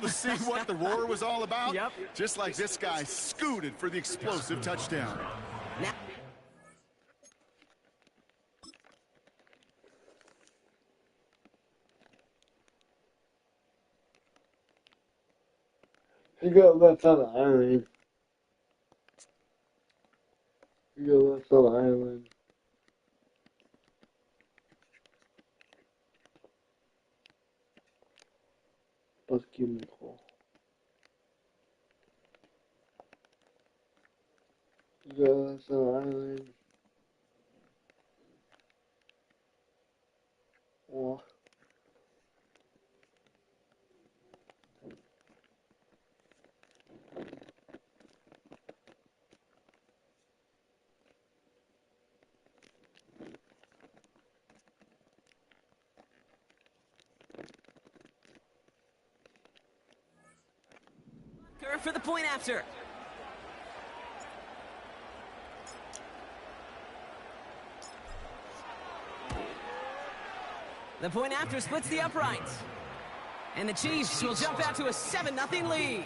To see what the roar was all about. Yep. Just like this guy scooted for the explosive touchdown. Now He got left on the island. He got left on the island. Let's give him a call. He got left on the island. Oh. for the point after. The point after splits the uprights. And the Chiefs will jump out to a 7-0 lead.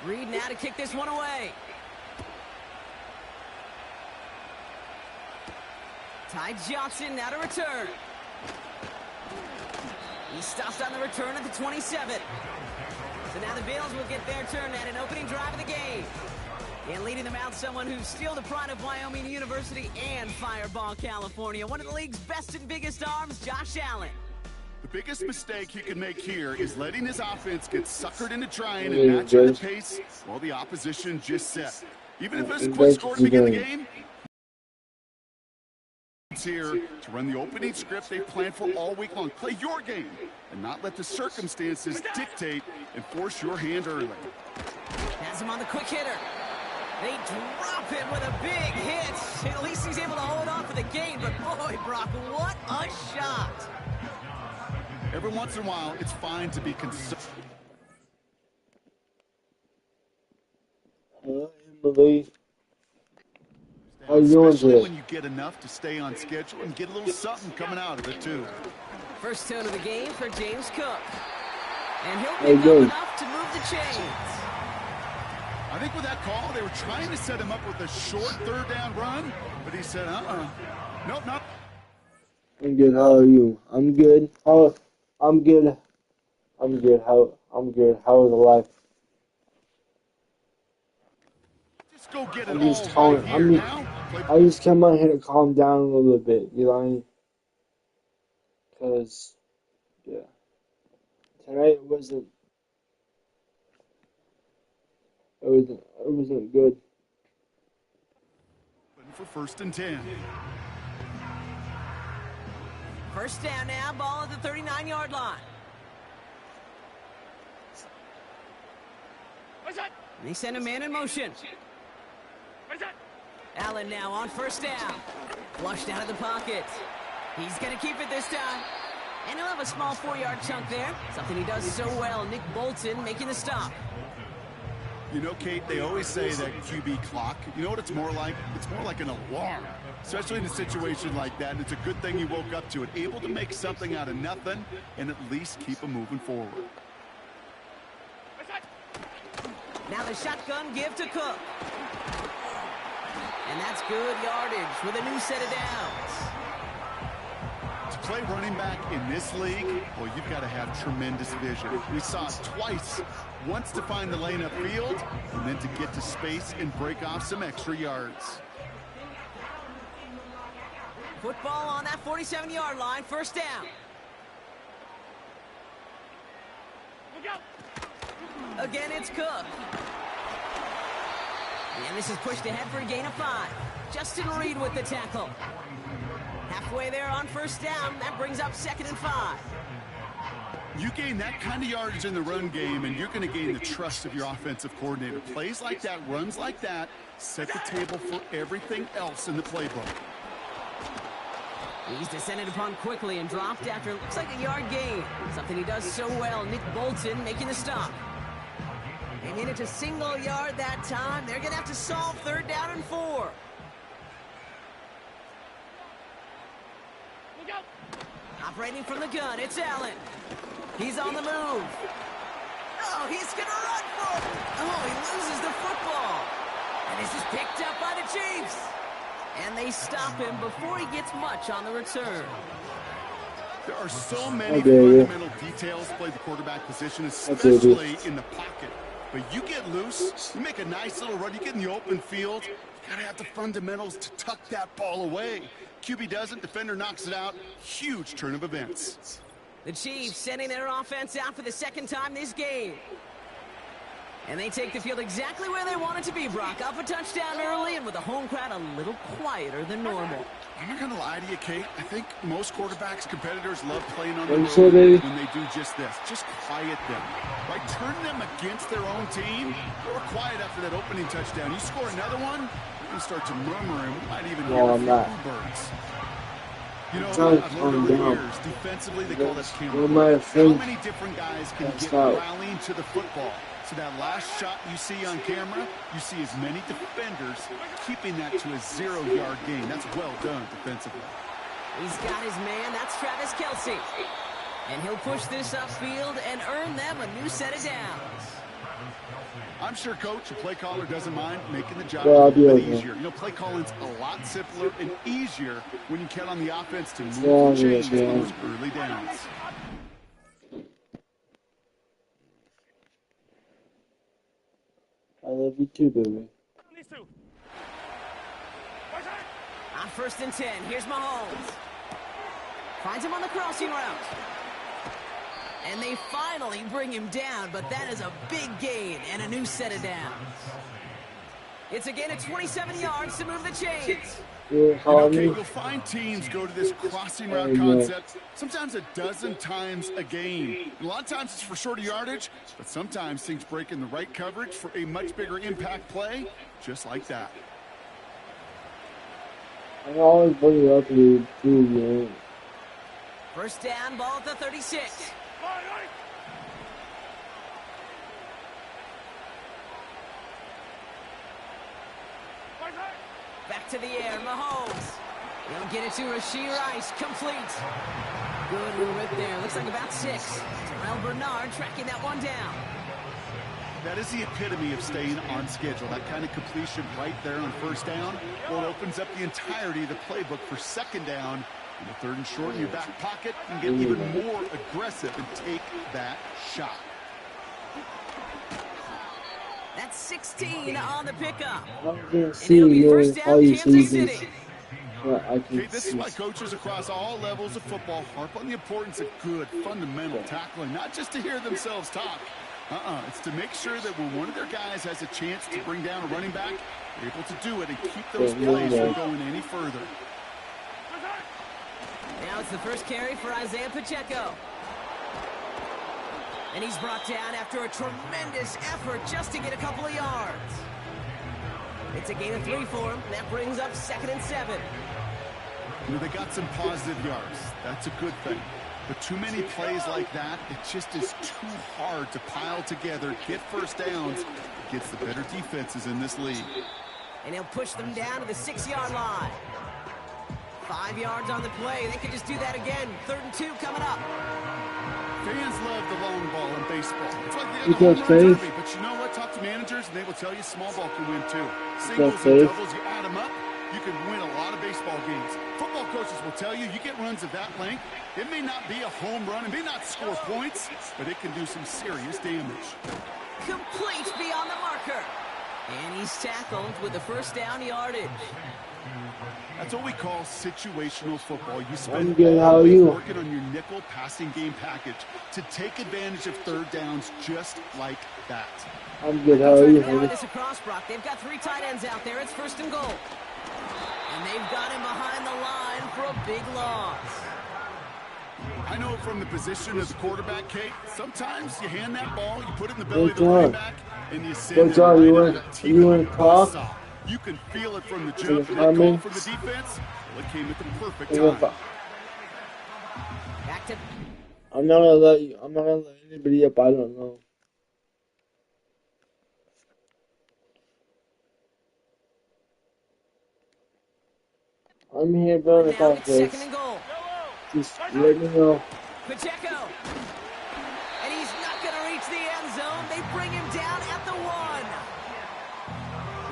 Reed now to kick this one away. Ty Johnson now to return. He stops on the return at the 27. So now the Bills will get their turn at an opening drive of the game. And leading them out, someone who's still the pride of Wyoming University and Fireball, California. One of the league's best and biggest arms, Josh Allen. The biggest mistake he can make here is letting his offense get suckered into trying and matching the pace while the opposition just set. Even if it's a quick score to begin the game, it's here to run the opening script they planned for all week long. Play your game and not let the circumstances dictate and force your hand early. Has him on the quick hitter. They drop him with a big hit. At least he's able to hold on for the game, but boy, Brock, what a shot. Every once in a while, it's fine to be concerned. Hello, Emily. How you doing Especially today? when you get enough to stay on schedule and get a little something coming out of it, too. First tone of the game for James Cook. And he'll How you pick up doing? enough to move the chains. I think with that call, they were trying to set him up with a short third down run, but he said, nope, not. I'm good. How are you? I'm good. I'm good. I'm good. How is the life? Just go get it I'm all just calling. right here now. I just come on here to calm down a little bit. You know what I mean? Cause yeah, tonight wasn't good. For first and 10. First down now, ball at the 39-yard line. And they send a man in motion. Allen now on first down. Flushed out of the pocket. He's going to keep it this time. And he'll have a small 4-yard chunk there. Something he does so well. Nick Bolton making the stop. You know, Kate, they always say that QB clock, you know what it's more like? It's more like an alarm, especially in a situation like that. And it's a good thing you woke up to it, able to make something out of nothing and at least keep them moving forward. Now the shotgun give to Cook. And that's good yardage with a new set of downs. To play running back in this league, well, you've got to have tremendous vision. We saw it twice. Once to find the lane upfield, and then to get to space and break off some extra yards. Football on that 47-yard line, first down. Again, it's Cook. And this is pushed ahead for a gain of 5. Justin Reed with the tackle. Halfway there on first down, that brings up 2nd and 5. You gain that kind of yardage in the run game, and you're going to gain the trust of your offensive coordinator. Plays like that, runs like that, set the table for everything else in the playbook. He's descended upon quickly and dropped after it looks like a yard gain. Something he does so well. Nick Bolton making the stop. They made it to single yard that time. They're going to have to solve 3rd down and 4. Operating from the gun, it's Allen. He's on the move. Oh, he's going to run for it. Oh, he loses the football. And this is picked up by the Chiefs. And they stop him before he gets much on the return. There are so many fundamental details to play the quarterback position, especially in the pocket. But you get loose, you make a nice little run, you get in the open field, you got to have the fundamentals to tuck that ball away. QB doesn't, defender knocks it out. Huge turn of events. The Chiefs sending their offense out for the 2nd time this game. And they take the field exactly where they want it to be, Brock. Up a touchdown early and with a home crowd a little quieter than normal. I'm not going to lie to you, Kate. I think most quarterbacks, competitors love playing on the road when they do just this. Just quiet them. By turning them against their own team, they were quiet after that opening touchdown. You score another one, you're going to start to murmur, and we might even hear a few birds. You know, I've learned over the years, defensively, they call this camera. How many different guys can get rallying to the football? So that last shot you see on camera, you see as many defenders keeping that to a 0-yard gain. That's well done defensively. He's got his man. That's Travis Kelce. And he'll push this upfield and earn them a new set of downs. I'm sure Coach, a play caller, doesn't mind making the job a little bit easier. You know, play calling's a lot simpler and easier when you count on the offense to move and change those early downs. I love you too, baby. On 1st and 10, here's Mahomes. Finds him on the crossing route. And they finally bring him down, but that is a big gain and a new set of downs. It's a gain of 27 yards to move the chains. You'll find teams go to this crossing route concept sometimes a dozen times a game. A lot of times it's for shorter yardage, but sometimes things break in the right coverage for a much bigger impact play, just like that. I always bring it up to you. 1st down, ball at the 36. Back to the air, Mahomes. He'll get it to Rashee Rice, complete. Good move right there. Looks like about 6. Terrell Bernard tracking that one down. That is the epitome of staying on schedule. That kind of completion right there on 1st down. Well, it opens up the entirety of the playbook for 2nd down. In the 3rd and short in your back pocket, and get even more aggressive and take that shot. That's 16 on the pickup. I can see all you see this. Okay, this is why coaches across all levels of football harp on the importance of good, fundamental tackling, not just to hear themselves talk. It's to make sure that when one of their guys has a chance to bring down a running back, they're able to do it and keep those plays from going any further. Now it's the first carry for Isaiah Pacheco. And he's brought down after a tremendous effort just to get a couple of yards. It's a gain of 3 for him. That brings up 2nd and 7. You know, they got some positive yards. That's a good thing. But too many plays like that, it just is too hard to pile together, get 1st downs against the better defenses in this league. And he'll push them down to the 6-yard line. 5 yards on the play. They could just do that again. 3rd and 2 coming up. Fans love the long ball in baseball. It's like the home run derby. But you know what? Talk to managers, and they will tell you small ball can win too. Singles and doubles, you add them up, you can win a lot of baseball games. Football coaches will tell you, you get runs of that length, it may not be a home run, it may not score points, but it can do some serious damage. Complete beyond the marker. And he's tackled with the 1st down yardage. That's what we call situational football. You spend working on your nickel passing game package to take advantage of 3rd downs just like that. I'm good. How are you? This across, Brock. They've got 3 tight ends out there. It's 1st and goal. And they've got him behind the line for a big loss. I know from the position of the quarterback, Kate, sometimes you hand that ball, you put it in the belly of the running back, and you send it right into the team. You can feel it from the jump, and that call from the defense, well, it came at the perfect time. Back to... I'm not gonna let you. I'm not gonna let anybody up. I don't know. I'm here building Now a it's second place. and goal. Just let me know. Pacheco. And he's not going to reach the end zone. They bring him down at the 1.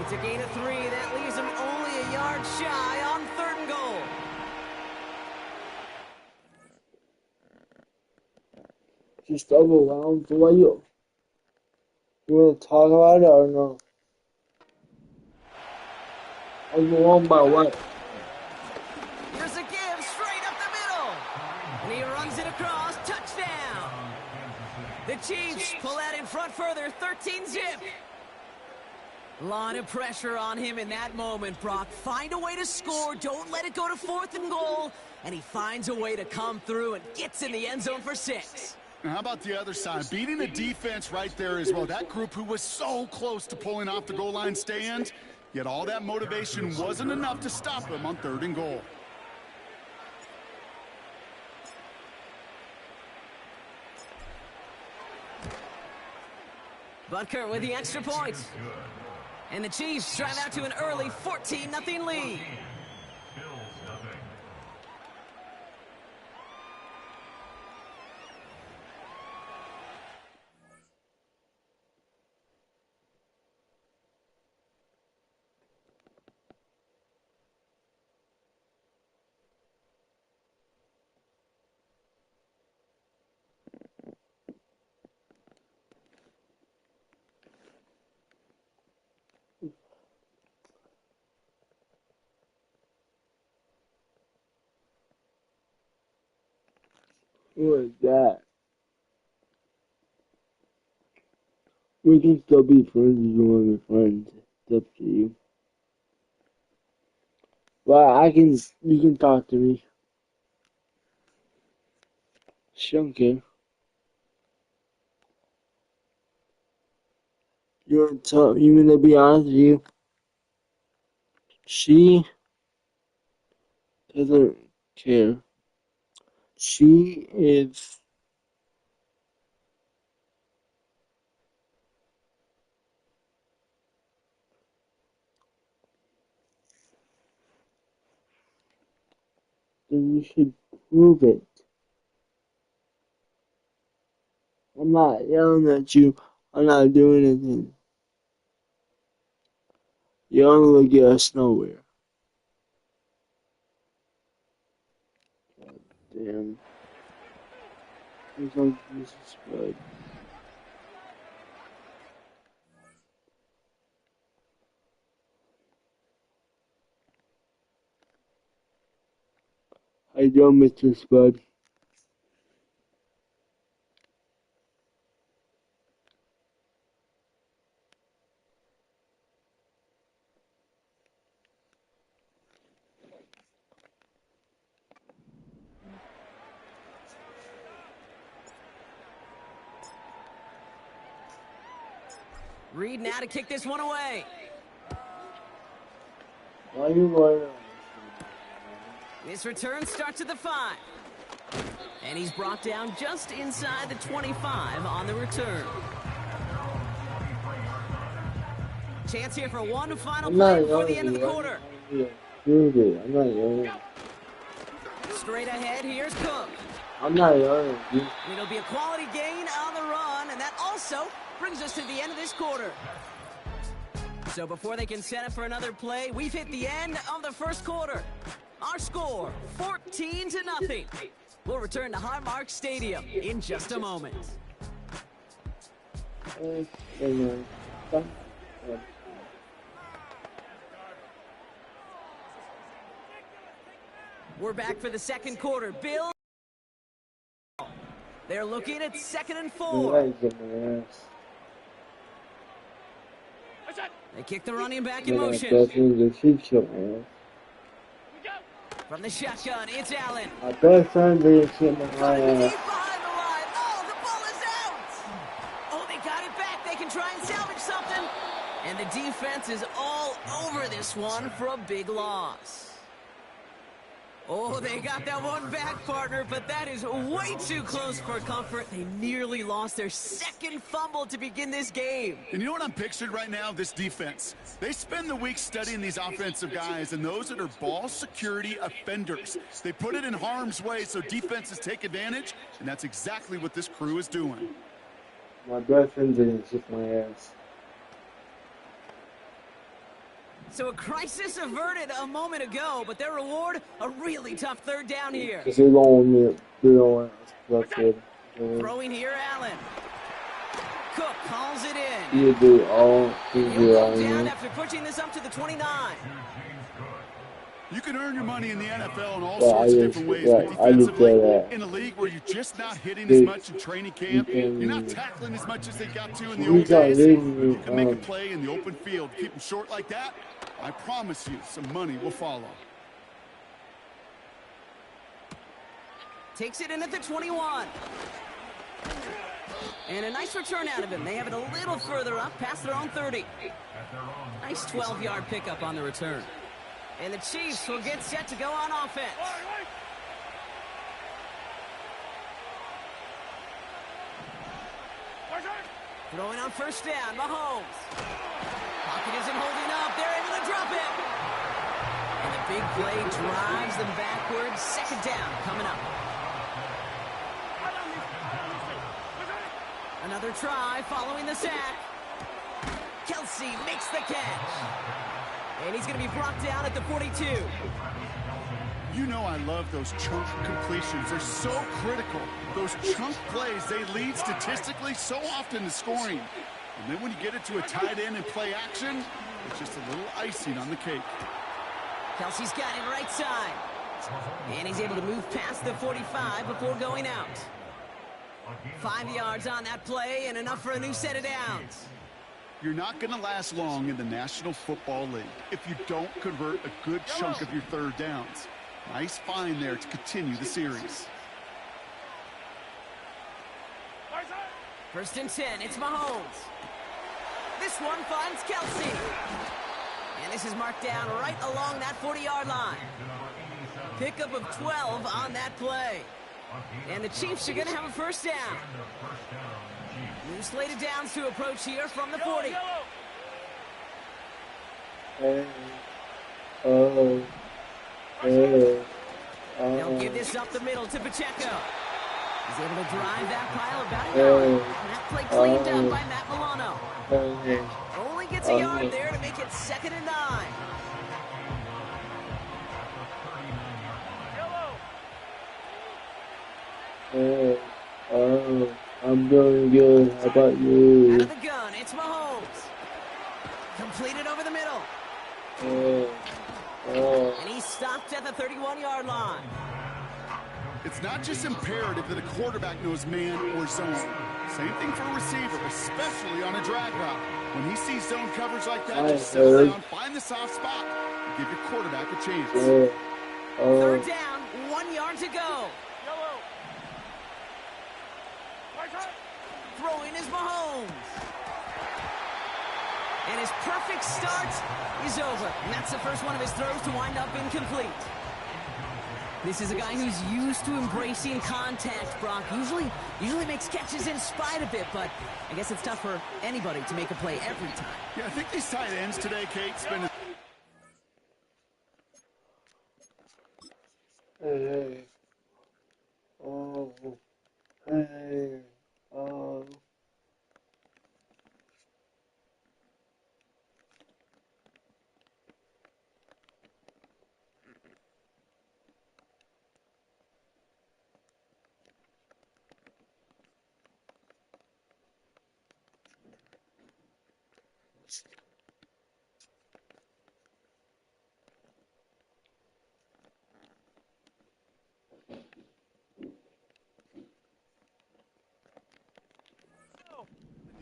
It's a gain of 3. That leaves him only a yard shy on 3rd and goal. Just overwhelmed. What you want to talk about it or no? Overwhelmed by what? Here's a give straight up the middle. And he runs it across. Touchdown. The Chiefs pull out in front further. 13-zip. A lot of pressure on him in that moment, Brock. Find a way to score. Don't let it go to 4th and goal. And he finds a way to come through and gets in the end zone for 6. Now, how about the other side? Beating the defense right there as well. That group who was so close to pulling off the goal line stand, yet all that motivation wasn't enough to stop them on 3rd and goal. Butker with the extra point. And the Chiefs drive out to an early 14-0 lead. Who is that? We can still be friends if you want to be friends. It's up to you. Well, you can talk to me. She don't care. You mean to be honest with you? She doesn't care. She is then you should prove it. I'm not yelling at you. I'm not doing anything. Yelling will get us nowhere. God damn. He's like, this is good. How you doing, Mr. Spud? Reed now to kick this one away. Why are you going on? This return starts at the 5. And he's brought down just inside the 25 on the return. Chance here for one final play before the end of the quarter. I'm not yelling. Straight ahead, here's Cook. I'm not yelling. It'll be a quality gain on the run, and that also brings us to the end of this quarter. So before they can set up for another play, we've hit the end of the first quarter. Our score, 14-0. We'll return to Highmark Stadium in just a moment. We're back for the second quarter. Bill, they're looking at 2nd and 4. They kick the running back in motion. From the shotgun, it's Allen. My best friend didn't shit my Behind the ass. line. Oh, the ball is out. Oh, they got it back. They can try and salvage something. And the defense is all over this one for a big loss. Oh, they got that one back, partner, but that is way too close for comfort. They nearly lost their second fumble to begin this game. And you know what I'm picturing right now? This defense. They spend the week studying these offensive guys and those that are ball security offenders. They put it in harm's way so defenses take advantage, and that's exactly what this crew is doing. My boyfriend didn't kick my ass. So a crisis averted a moment ago, but their reward, a really tough third down here. Because they don't want us. Throwing here, Allen. Cook calls it in. You do all things He'll go down after pushing this up to the 29. You can earn your money in the NFL in all Yeah, sorts of different ways, but defensively, in a league where you're just not hitting as much in training camp, you're not tackling as much as they got to in the old days, you can make a play in the open field. Keep them short like that, I promise you some money will follow. Takes it in at the 21. And a nice return out of him. They have it a little further up, past their own 30. Nice 12-yard pickup on the return. And the Chiefs will get set to go on offense. Throwing on first down, Mahomes. Pocket isn't holding up. They're able to drop it. And the big play drives them backwards. Second down coming up. Another try following the sack. Kelsey makes the catch. And he's going to be brought down at the 42. You know I love those chunk completions. They're so critical. Those chunk plays, they lead statistically so often to scoring. And then when you get it to a tight end and play action, it's just a little icing on the cake. Kelsey's got it right side. And he's able to move past the 45 before going out. 5 yards on that play and enough for a new set of downs. You're not going to last long in the National Football League if you don't convert a good chunk of your third downs. Nice find there to continue the series. First and 10, it's Mahomes. This one finds Kelsey. And this is marked down right along that 40-yard line. Pickup of 12 on that play. And the Chiefs are going to have a first down. New slated downs to approach here from the 40. They'll give this up the middle to Pacheco. He's able to drive that pile about a yard. And that play cleaned up by Matt Milano. Only gets a yard there to make it 2nd and 9. I'm doing good. How about you? Out of the gun, it's Mahomes. Completed over the middle. And he's stopped at the 31-yard line. It's not just imperative that a quarterback knows man or zone. Same thing for a receiver, especially on a drag route. When he sees zone coverage like that, just settle down, find the soft spot, and give your quarterback a chance. Third down, 1 yard to go. Throwing is Mahomes. And his perfect start is over. And that's the first one of his throws to wind up incomplete. This is a guy who's used to embracing contact, Brock. Usually makes catches in spite of it, but I guess it's tough for anybody to make a play every time. Yeah, I think these tight ends today, Kate, spend Hey.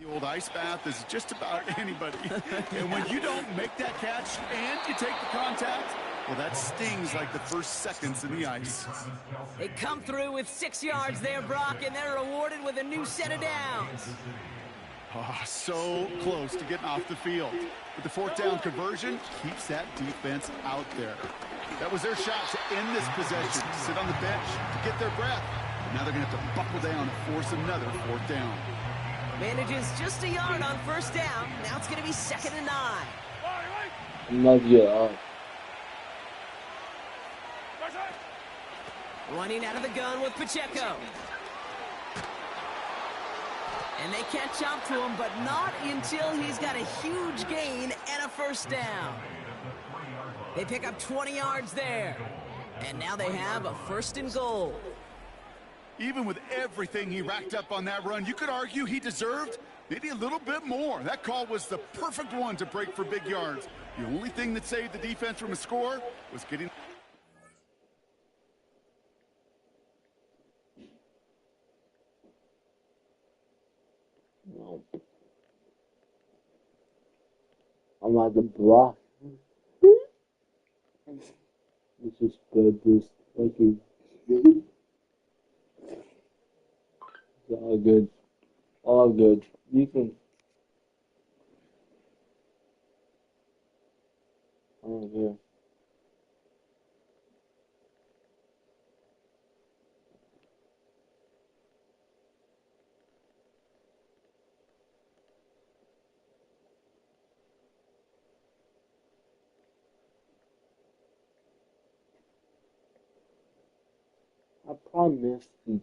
the old ice bath is just about anybody. And when you don't make that catch and you take the contact, well, that stings like the first seconds in the ice. They come through with 6 yards there, Brock, and they're rewarded with a new set of downs. Oh, so close to getting off the field. But the fourth down conversion keeps that defense out there. That was their shot to end this possession. Sit on the bench to get their breath. Now they're going to have to buckle down and force another fourth down. Manages just a yard on first down. Now it's going to be 2nd and 9. Not yet. Running out of the gun with Pacheco. And they catch up to him, but not until he's got a huge gain and a first down. They pick up 20 yards there. And now they have a 1st and goal. Even with everything he racked up on that run, you could argue he deserved maybe a little bit more. That call was the perfect one to break for big yards. The only thing that saved the defense from a score was getting... No. I'm at the block. Let's just spread this fucking... It's all good. All good. You can... I don't care. I promise you,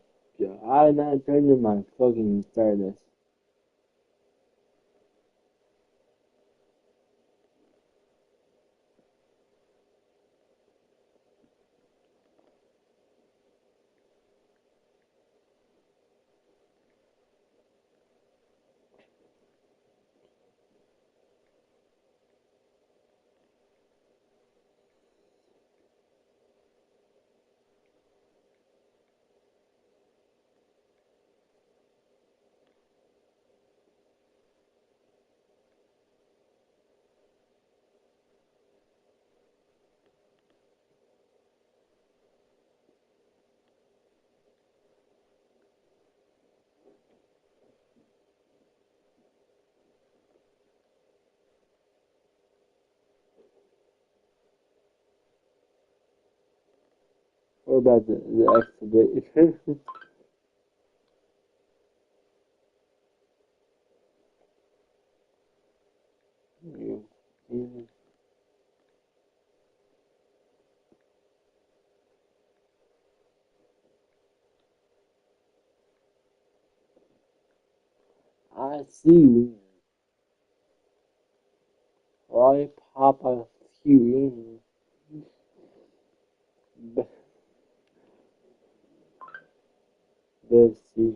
I'm not turning my fucking fairness. What about the expedition? I see you. Why Papa Hugh? Let's see.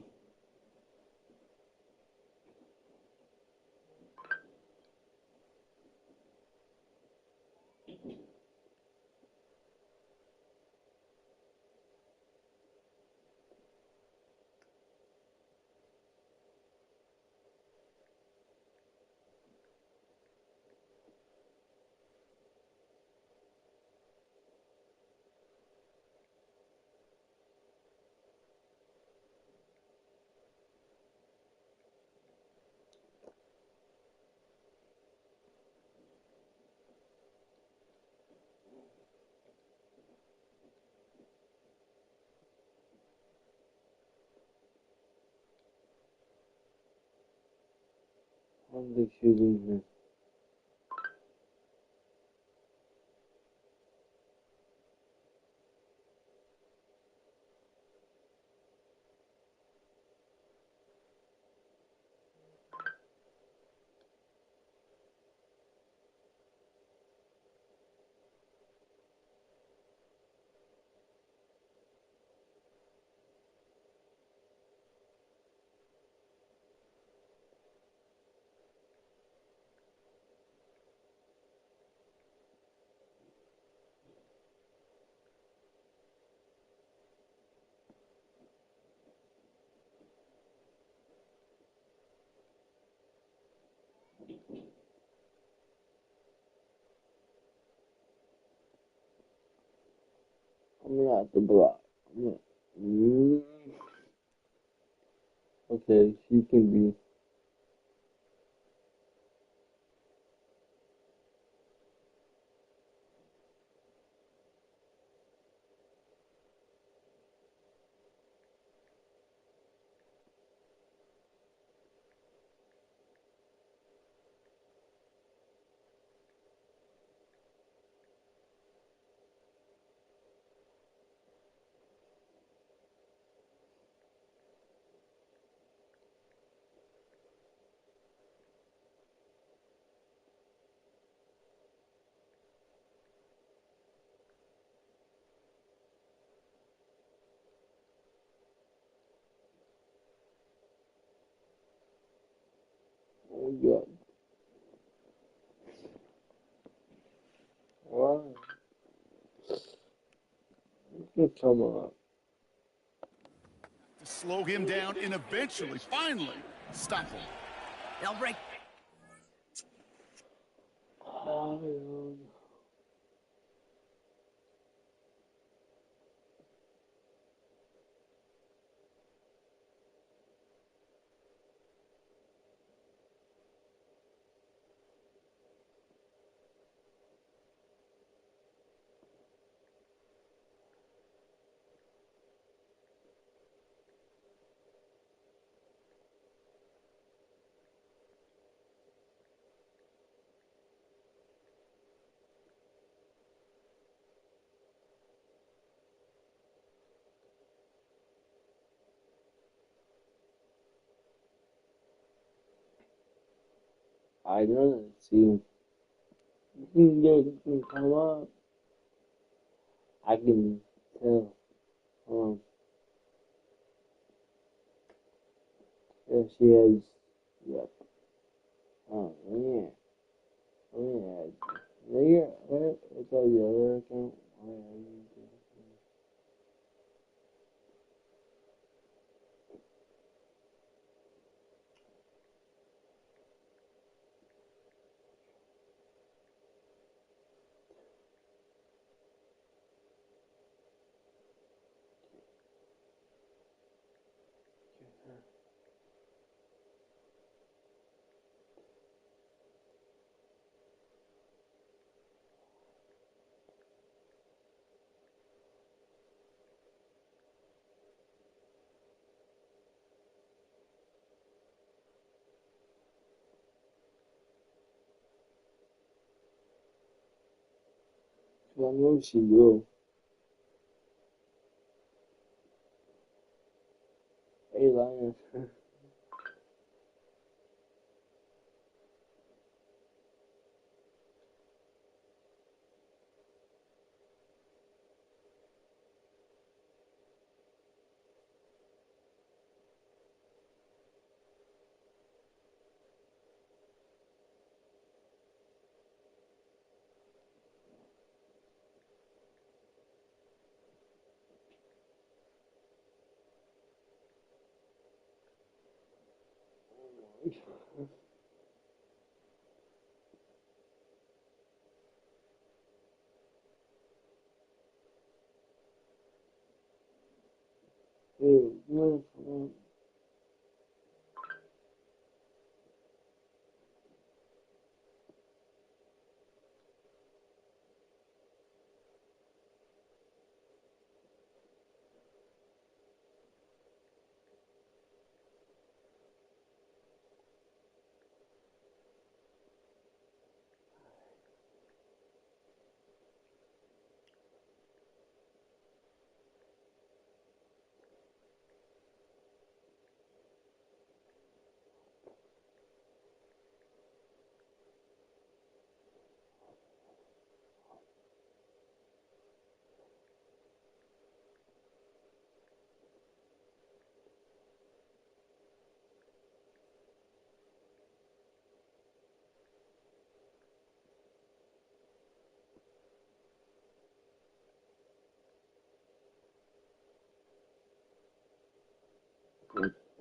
I'm the shooting. I'm not the block. Okay, she can be. Oh, God. Wow. Come on. To slow him down and eventually, finally, stop him. They'll break. Oh, I don't see. Come on. I can tell. If she has. Yep. Oh, yeah. Oh, yeah. Yeah. It's all the other account. I know she will. Hey, Lion. Hey, come on.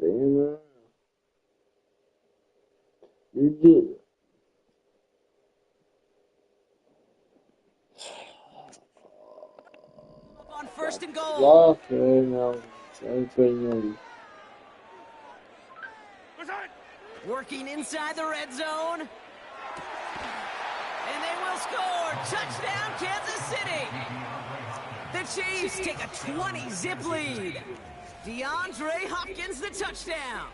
Damn it. You did it. Up on first and goal. Lost right now. Thanks for the Working inside the red zone. And they will score. Touchdown, Kansas City. The Chiefs take a 20-zip lead. DeAndre Hopkins, the touchdown.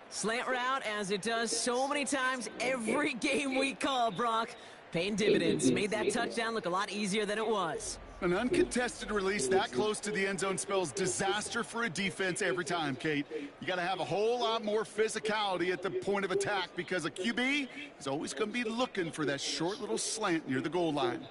Slant route, as it does so many times every game we call, Brock. Paying dividends. Made that touchdown look a lot easier than it was. An uncontested release that close to the end zone spells disaster for a defense every time, Kate. You got to have a whole lot more physicality at the point of attack because a QB is always going to be looking for that short little slant near the goal line.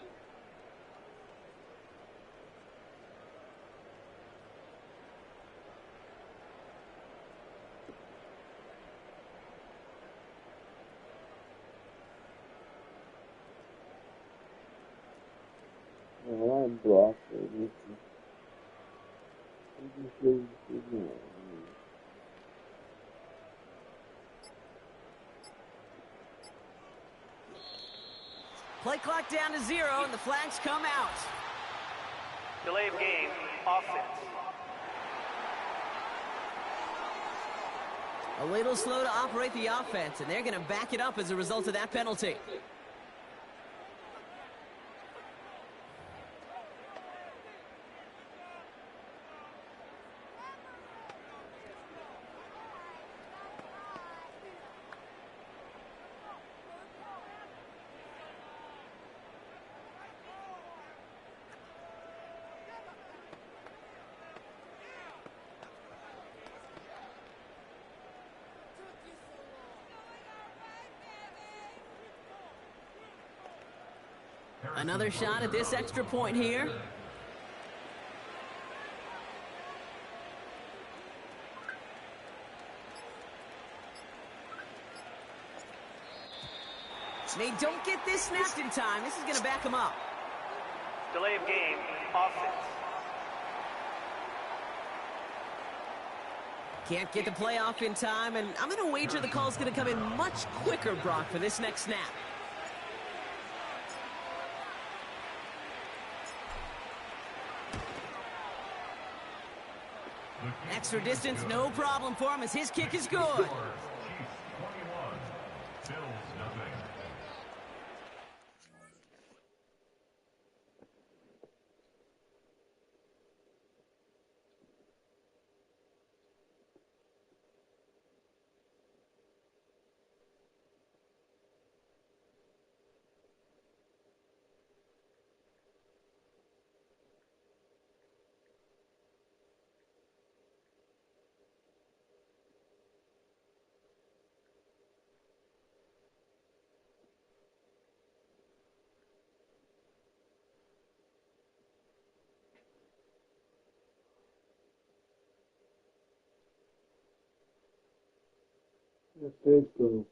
block it. Play clock down to 0, and the flags come out. Delay of game, offense. A little slow to operate the offense, and they're going to back it up as a result of that penalty. Another shot at this extra point here. They don't get this snapped in time. This is going to back them up. Delay of game, offense. Can't get the play off in time, and I'm going to wager the call's going to come in much quicker, Brock, for this next snap. Extra distance, no problem for him as his kick is good. Let's go.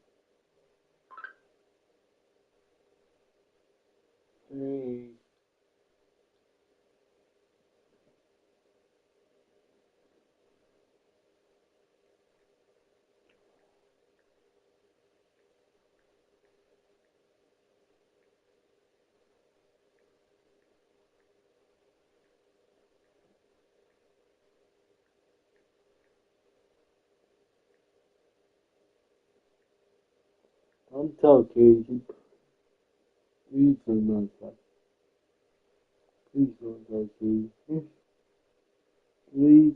3. I'm talking. Please don't talk. Please don't talk. Please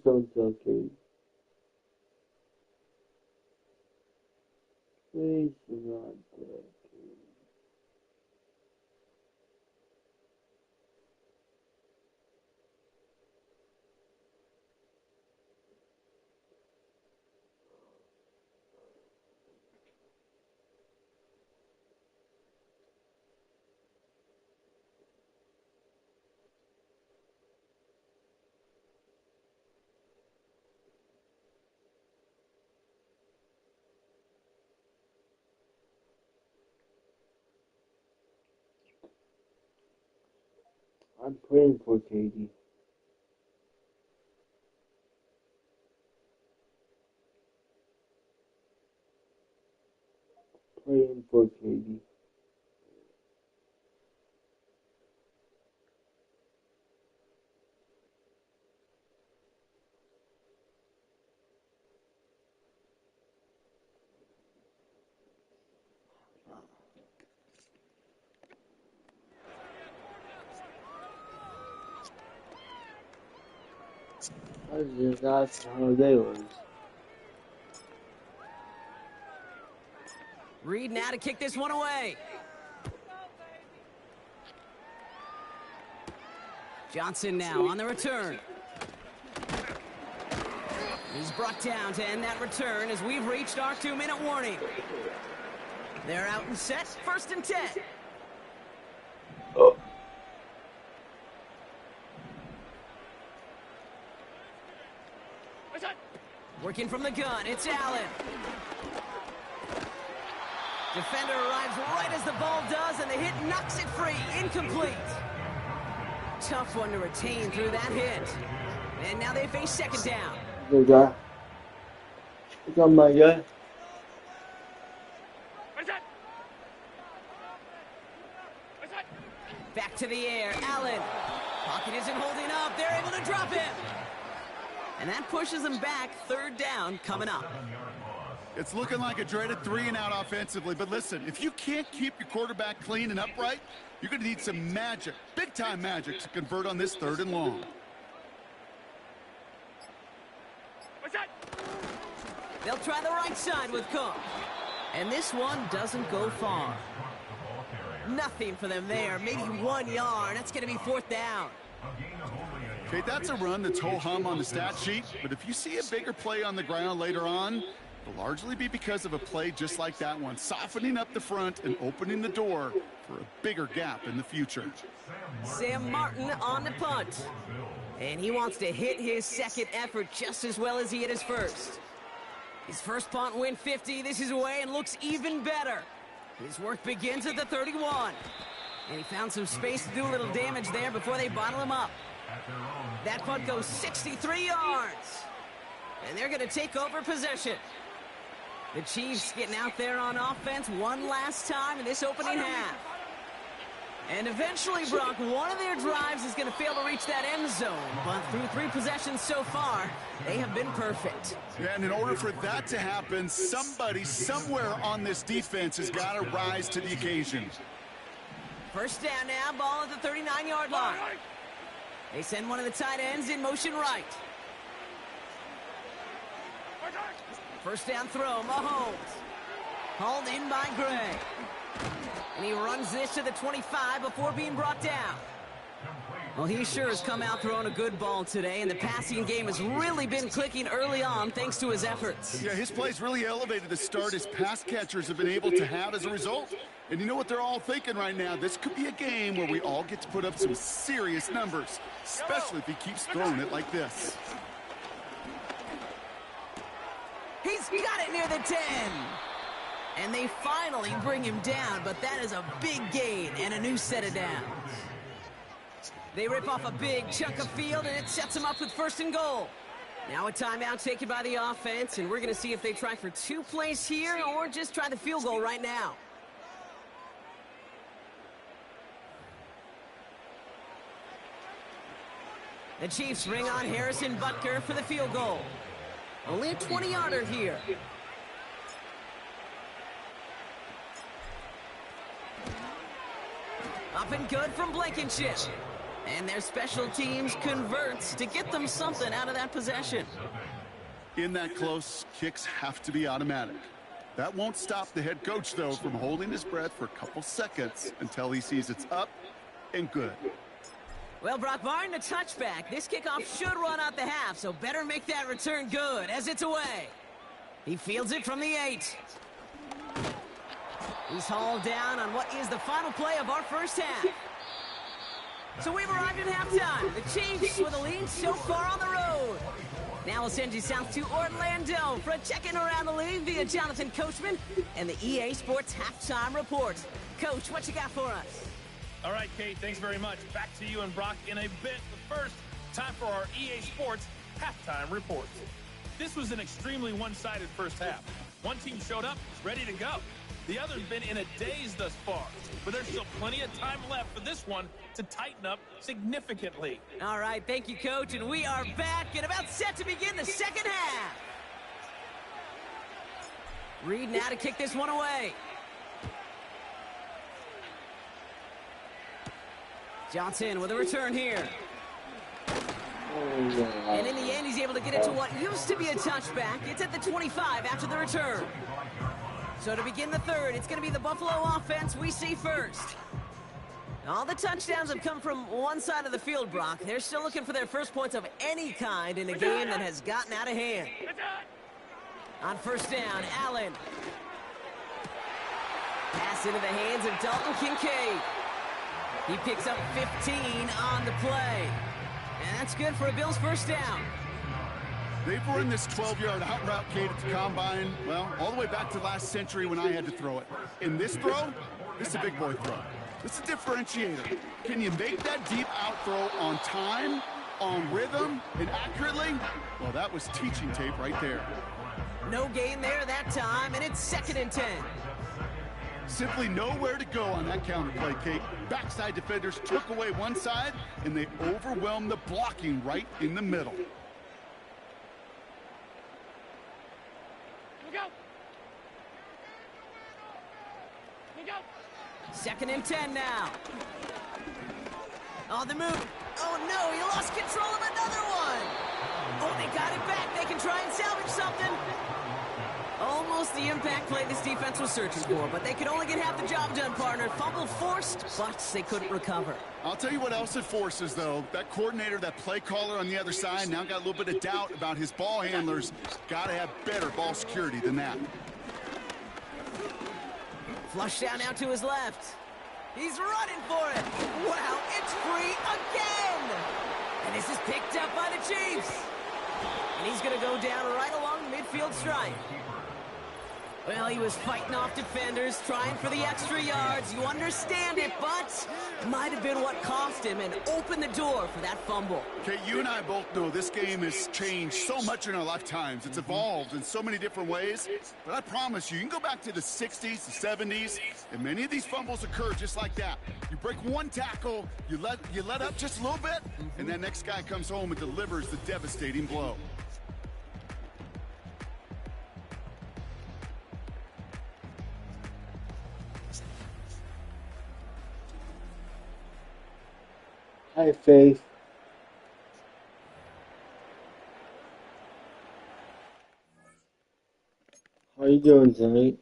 don't talk. Please do not talk. I'm praying for Katie. Praying for Katie. I just asked how they was. Reed now to kick this one away. Johnson now on the return. He's brought down to end that return as we've reached our 2-minute warning. They're out and set, 1st and 10. Oh. Working from the gun, it's Allen. Defender arrives right as the ball does, and the hit knocks it free. Incomplete. Tough one to retain through that hit. And now they face second down. Good guy. It's on my guy. Back to the air, Allen. Pocket isn't holding up. They're able to drop him. And that pushes them back. Third down coming up. It's looking like a dreaded 3-and-out offensively, but listen, if you can't keep your quarterback clean and upright, you're going to need some magic, big-time magic, to convert on this 3rd and long. They'll try the right side with Cook. And this one doesn't go far. Nothing for them there. Maybe 1 yard. That's going to be 4th down. Okay, that's a run that's ho-hum on the stat sheet, but if you see a bigger play on the ground later on, it'll largely be because of a play just like that one, softening up the front and opening the door for a bigger gap in the future. Sam Martin on the punt. And he wants to hit his second effort just as well as he hit his first. His first punt went 50. This is away and looks even better. His work begins at the 31. And he found some space to do a little damage there before they bottle him up. That punt goes 63 yards. And they're going to take over possession. The Chiefs getting out there on offense one last time in this opening half. And eventually, Brock, one of their drives is going to fail to reach that end zone. But through 3 possessions so far, they have been perfect. Yeah, and in order for that to happen, somebody somewhere on this defense has got to rise to the occasion. First down now, ball at the 39-yard line. They send one of the tight ends in motion right. First down throw, Mahomes. Hauled in by Gray. And he runs this to the 25 before being brought down. Well, he sure has come out throwing a good ball today, and the passing game has really been clicking early on thanks to his efforts. Yeah, his plays really elevated the start his pass catchers have been able to have as a result. And you know what they're all thinking right now? This could be a game where we all get to put up some serious numbers, especially if he keeps throwing it like this. He's got it near the 10. And they finally bring him down, but that is a big gain and a new set of downs. They rip off a big chunk of field, and it sets them up with 1st and goal. Now a timeout taken by the offense, and we're going to see if they try for 2 plays here or just try the field goal right now. The Chiefs bring on Harrison Butker for the field goal. Only a 20-yarder here. Up and good from Blankenship. And their special teams converts to get them something out of that possession. In that close, kicks have to be automatic. That won't stop the head coach, though, from holding his breath for a couple seconds until he sees it's up and good. Well, Brock, barring the touchback, this kickoff should run out the half, so better make that return good as it's away. He fields it from the 8. He's hauled down on what is the final play of our first half. So we've arrived at halftime. The Chiefs with a lead so far on the road. Now we'll send you south to Orlando for a check-in around the league via Jonathan Coachman and the EA Sports Halftime Report. Coach, what you got for us? All right, Kate, thanks very much. Back to you and Brock in a bit. But first, time for our EA Sports Halftime Report. This was an extremely one-sided first half. One team showed up, was ready to go. The other's been in a daze thus far, but there's still plenty of time left for this one to tighten up significantly. All right, thank you, Coach, and we are back and about set to begin the second half. Reed now to kick this one away. Johnson with a return here. And in the end, he's able to get it to what used to be a touchback. It's at the 25 after the return. So to begin the third, it's going to be the Buffalo offense we see first. All the touchdowns have come from one side of the field, Brock. They're still looking for their first points of any kind in a game that has gotten out of hand. On first down, Allen. Pass into the hands of Dalton Kincaid. He picks up 15 on the play. And that's good for a Bills first down. They've run this 12-yard out route, Kate, at the combine, well, all the way back to last century when I had to throw it. In this throw, this is a big boy throw. It's a differentiator. Can you make that deep out throw on time, on rhythm, and accurately? Well, that was teaching tape right there. No gain there that time, and it's 2nd and 10. Simply nowhere to go on that counter play, Kate. Backside defenders took away one side, and they overwhelmed the blocking right in the middle. Here we go. Here we go. 2nd and 10 now. On the move. Oh, no, he lost control of another one. Oh, they got it back. They can try and salvage something. Almost the impact play this defense was searching for, but they could only get half the job done, partner. Fumble forced, but they couldn't recover. I'll tell you what else it forces, though. That coordinator, that play caller on the other side, now got a little bit of doubt about his ball handlers. Got to have better ball security than that. Flush down now to his left. He's running for it. Wow, it's free again. And this is picked up by the Chiefs. And he's going to go down right along the midfield stripe. Well, he was fighting off defenders, trying for the extra yards. You understand it, but might have been what cost him and opened the door for that fumble. Okay, you and I both know this game has changed so much in our lifetimes. It's evolved in so many different ways. But I promise you can go back to the 60s, the 70s, and many of these fumbles occur just like that. You break one tackle, you let up just a little bit, and that next guy comes home and delivers the devastating blow. Hi, Faith. How you doing tonight?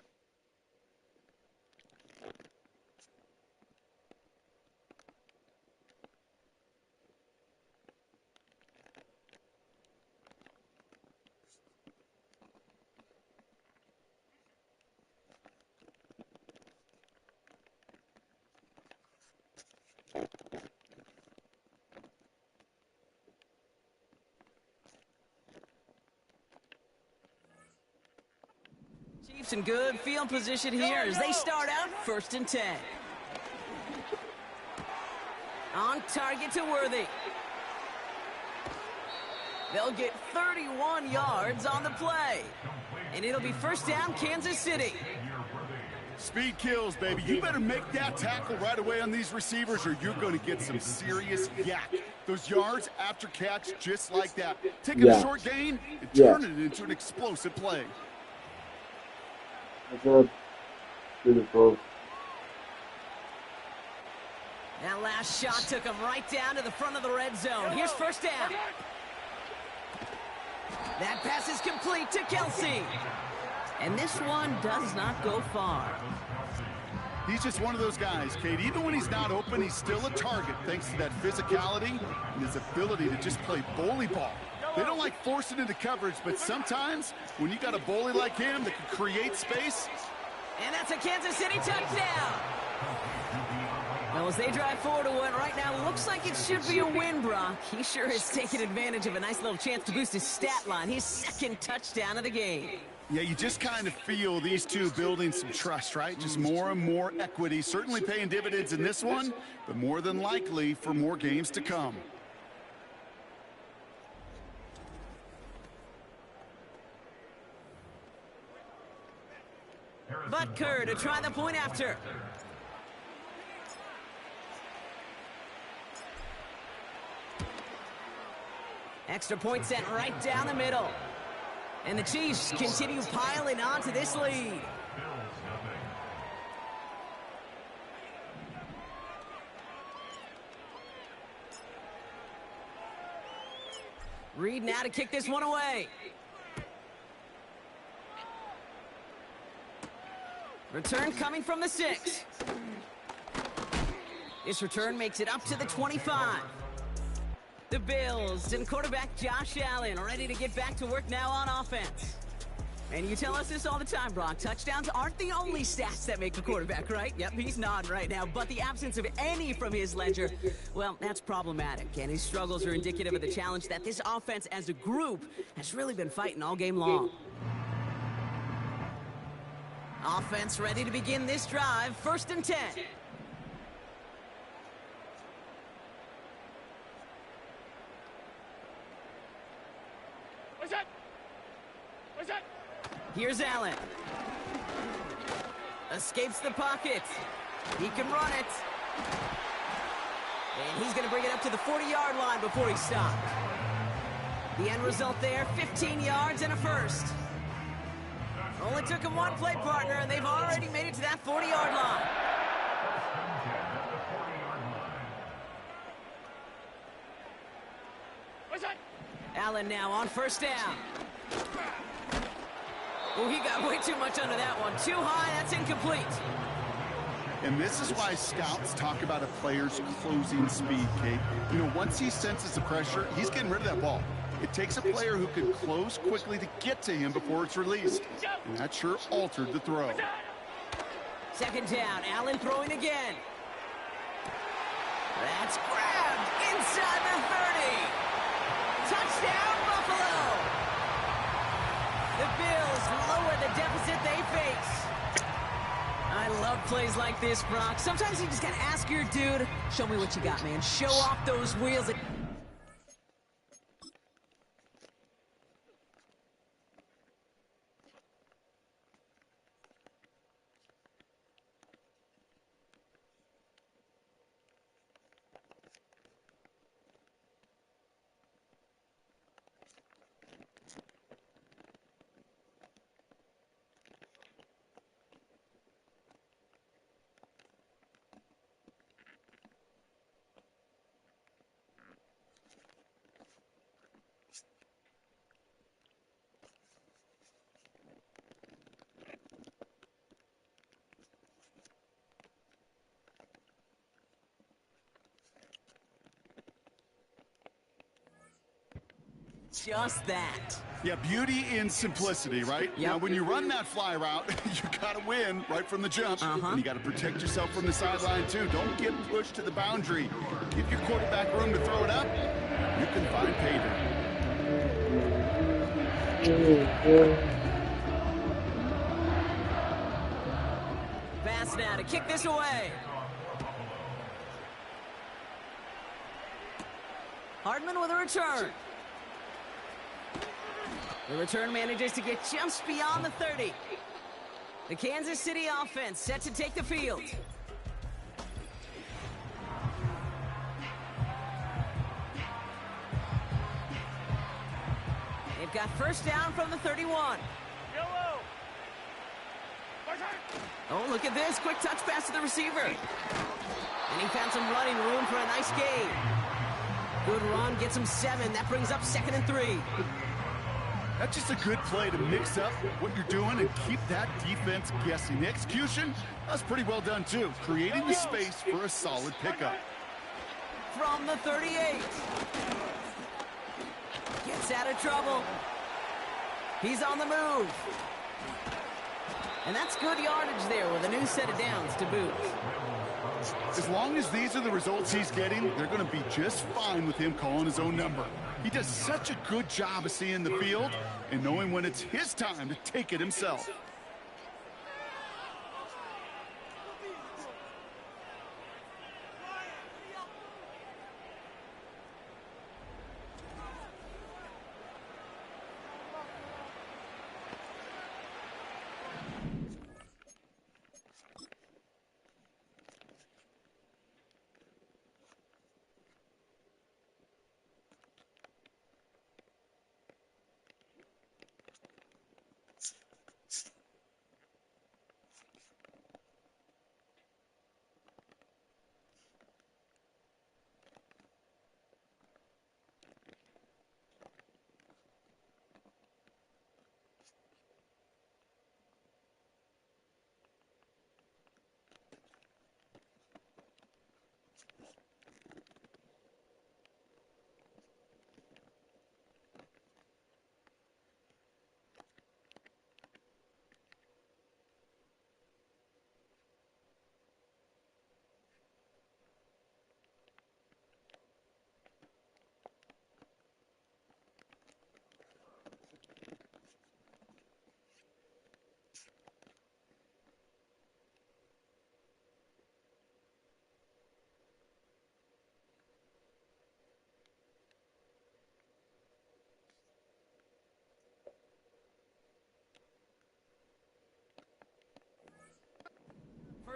Chiefs in good field position here as they start out 1st and 10. On target to Worthy. They'll get 31 yards on the play. And it'll be 1st down, Kansas City. Speed kills, baby. You better make that tackle right away on these receivers or you're going to get some serious yak. Those yards after catch just like that. Taking a short gain and turning it into an explosive play. That's beautiful. That last shot took him right down to the front of the red zone. Here's 1st down. That pass is complete to Kelsey. And this one does not go far. He's just one of those guys, Kate. Even when he's not open, he's still a target thanks to that physicality and his ability to just play bully ball. They don't like forcing into coverage, but sometimes when you got a bully like him that can create space. And that's a Kansas City touchdown. Well, as they drive forward to one right now, looks like it should be a win, Brock. He sure is taking advantage of a nice little chance to boost his stat line. His 2nd touchdown of the game. Yeah, you just kind of feel these two building some trust, right? Just more and more equity. Certainly paying dividends in this one, but more than likely for more games to come. Butker to try the point after. Extra point sent right down the middle. And the Chiefs continue piling onto this lead. Reed now to kick this one away. Return coming from the 6. This return makes it up to the 25. The Bills and quarterback Josh Allen ready to get back to work now on offense. And you tell us this all the time, Brock. Touchdowns aren't the only stats that make a quarterback, right? Yep, he's nodding right now. But the absence of any from his ledger, well, that's problematic. And his struggles are indicative of the challenge that this offense as a group has really been fighting all game long. Offense ready to begin this drive. 1st and 10. Here's Allen. Escapes the pocket. He can run it. And he's going to bring it up to the 40-yard line before he's stopped. The end result there, 15 yards and a first. Only took him one play, partner, and they've already made it to that 40-yard line. Allen now on first down. Oh, he got way too much under that one. Too high, that's incomplete. And this is why scouts talk about a player's closing speed, Kate. You know, once he senses the pressure, he's getting rid of that ball. It takes a player who can close quickly to get to him before it's released. And that sure altered the throw. Second down, Allen throwing again. That's grabbed inside the 30. Touchdown, Buffalo! The Bills lower the deficit they face. I love plays like this, Brock. Sometimes you just gotta ask your dude, show me what you got, man. Show off those wheels. Just that. Yeah, beauty in simplicity, right? Yep. Now, when you run that fly route, you got to win right from the jump. And you got to protect yourself from the sideline, too. Don't get pushed to the boundary. Give your quarterback room to throw it up. You can find pay dirt. Pass now to kick this away. Hardman with a return. The return manages to get just beyond the 30. The Kansas City offense set to take the field. They've got first down from the 31. Oh, look at this. Quick touch pass to the receiver. And he found some running room for a nice gain. Good run, gets him 7. That brings up 2nd and 3. That's just a good play to mix up what you're doing and keep that defense guessing. The execution, that's pretty well done, too. Creating the space for a solid pickup. From the 38. Gets out of trouble. He's on the move. And that's good yardage there with a new set of downs to boot. As long as these are the results he's getting, they're going to be just fine with him calling his own number. He does such a good job of seeing the field and knowing when it's his time to take it himself.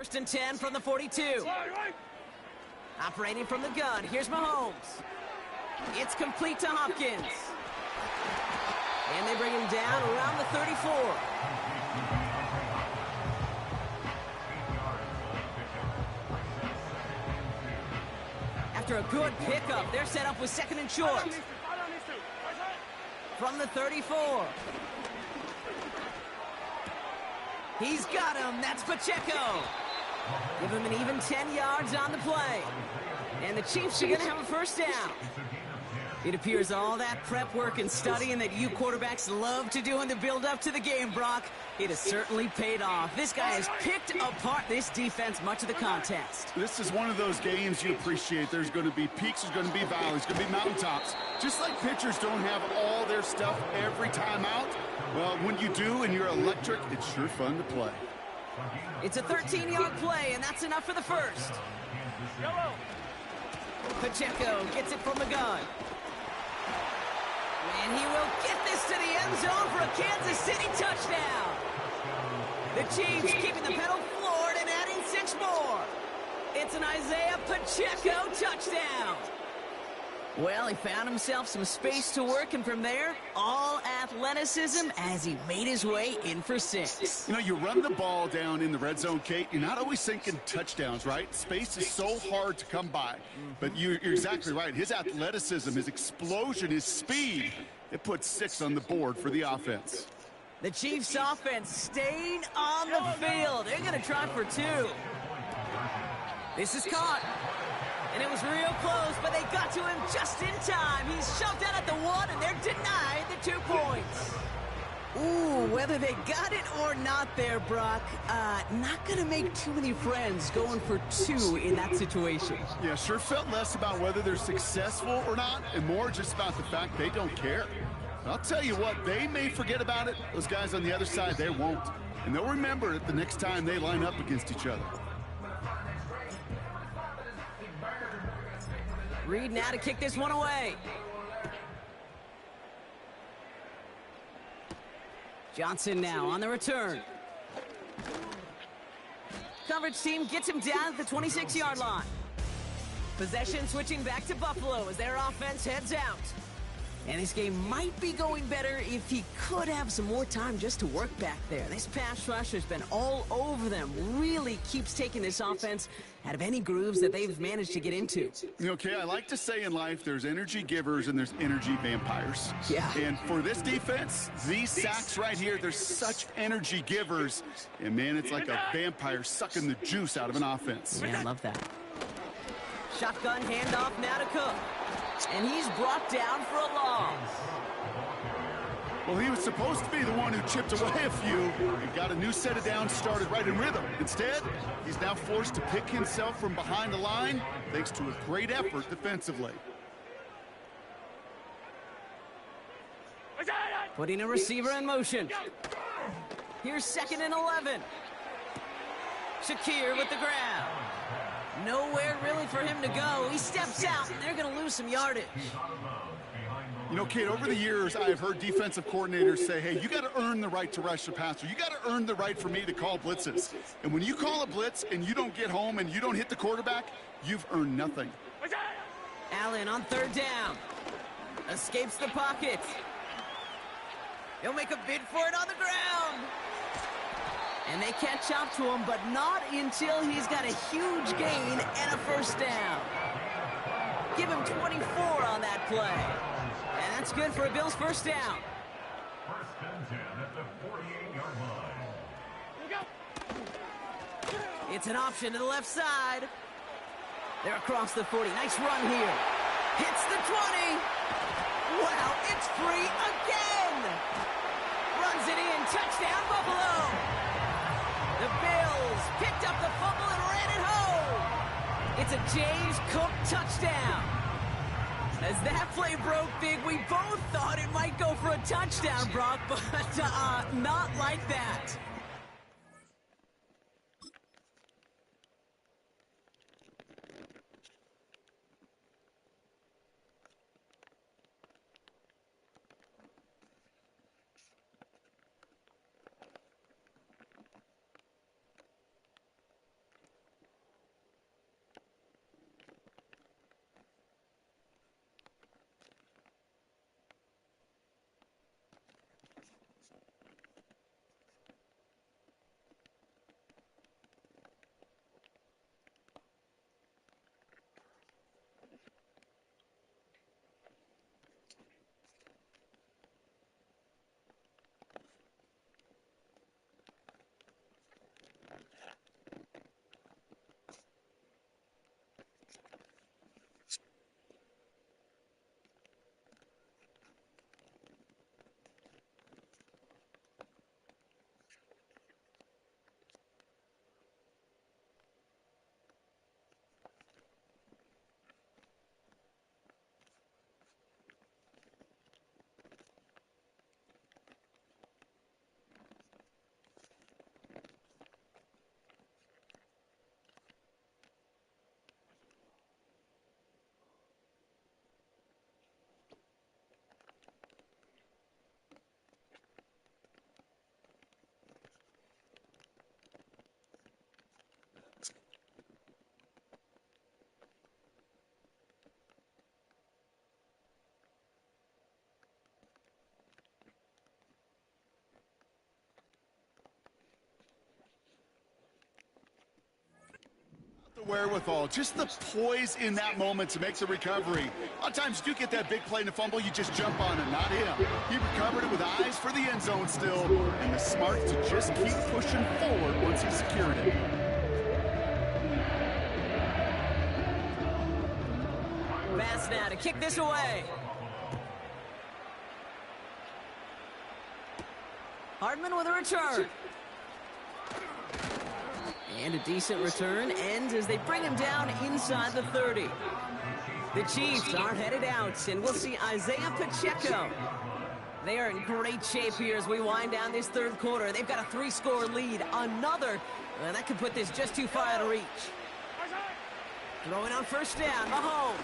First and 10 from the 42. Operating from the gun, here's Mahomes. It's complete to Hopkins. And they bring him down around the 34. After a good pickup, they're set up with second and short. From the 34. He's got him. That's Pacheco. Give him an even 10 yards on the play. And the Chiefs are going to have a first down. It appears all that prep work and studying that you quarterbacks love to do in the build-up to the game, Brock, it has certainly paid off. This guy has picked apart this defense much of the contest. This is one of those games you appreciate. There's going to be peaks, there's going to be valleys, there's going to be mountaintops. Just like pitchers don't have all their stuff every time out, well, when you do and you're electric, it's sure fun to play. It's a 13-yard play, and that's enough for the first. Pacheco gets it from the gun. And he will get this to the end zone for a Kansas City touchdown. The Chiefs keeping the pedal floored and adding 6 more. It's an Isaiah Pacheco touchdown. Well, he found himself some space to work, and from there, all athleticism as he made his way in for 6. You know, you run the ball down in the red zone, Kate, you're not always thinking touchdowns, right? Space is so hard to come by. But you're exactly right. His athleticism, his explosion, his speed, it puts 6 on the board for the offense. The Chiefs offense staying on the field. They're going to try for 2. This is caught. And it was real close, but they got to him just in time. He's shoved out at the 1, and they're denied the 2 points. Ooh, whether they got it or not there, Brock, not going to make too many friends going for 2 in that situation. Yeah, sure felt less about whether they're successful or not, and more just about the fact they don't care. But I'll tell you what, they may forget about it. Those guys on the other side, they won't. And they'll remember it the next time they line up against each other. Reed now to kick this one away. Johnson now on the return. Coverage team gets him down at the 26-yard line. Possession switching back to Buffalo as their offense heads out. And this game might be going better if he could have some more time just to work back there. This pass rush has been all over them. Really keeps taking this offense out of any grooves that they've managed to get into. Okay, I like to say in life there's energy givers and there's energy vampires. Yeah. And for this defense, these sacks right here, they're such energy givers. And man, it's like a vampire sucking the juice out of an offense. Yeah, I love that. Shotgun handoff now to Cook. And he's brought down for a loss. Well, he was supposed to be the one who chipped away a few and got a new set of downs started right in rhythm. Instead, he's now forced to pick himself from behind the line thanks to a great effort defensively. Putting a receiver in motion. Here's 2nd and 11. Shakir with the grab. Nowhere really for him to go. He steps out, and they're going to lose some yardage. You know, Kate, over the years, I've heard defensive coordinators say, hey, you got to earn the right to rush the passer. You got to earn the right for me to call blitzes. And when you call a blitz and you don't get home and you don't hit the quarterback, you've earned nothing. Allen on 3rd down. Escapes the pocket. He'll make a bid for it on the ground. And they catch up to him, but not until he's got a huge gain and a first down. Give him 24 on that play. And that's good for a Bills first down. First and 10 at the 48-yard line. It's an option to the left side. They're across the 40. Nice run here. Hits the 20. Wow, it's free again. Runs it in. Touchdown, Buffalo. The Bills picked up the fumble and ran it home. It's a James Cook touchdown. As that play broke big, we both thought it might go for a touchdown, Brock, but not like that. wherewithal, just the poise in that moment to make the recovery. A lot of times you do get that big play and a fumble, you just jump on it, not him. He recovered it with eyes for the end zone still, and the smarts to just keep pushing forward once he secured it. Pass now to kick this away. Hardman with a return. And a decent return ends as they bring him down inside the 30. The Chiefs are headed out, and we'll see Isaiah Pacheco. They are in great shape here as we wind down this third quarter. They've got a 3-score lead. Another, that could put this just too far out of reach. Throwing on first down, Mahomes.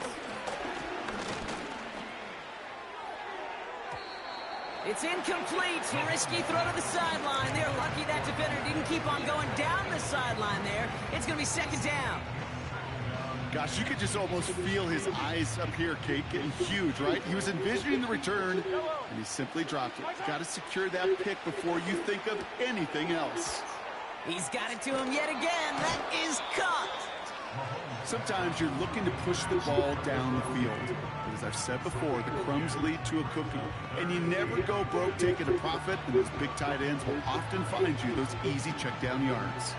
It's incomplete. Risky throw to the sideline. They're lucky that defender didn't keep on going down the sideline there. It's going to be second down. Gosh, you could just almost feel his eyes up here, Kate, getting huge, right? He was envisioning the return, and he simply dropped it. Got to secure that pick before you think of anything else. He's got it to him yet again. That is caught. Sometimes you're looking to push the ball down the field. But as I've said before, the crumbs lead to a cookie. And you never go broke taking a profit, and those big tight ends will often find you those easy check down yards.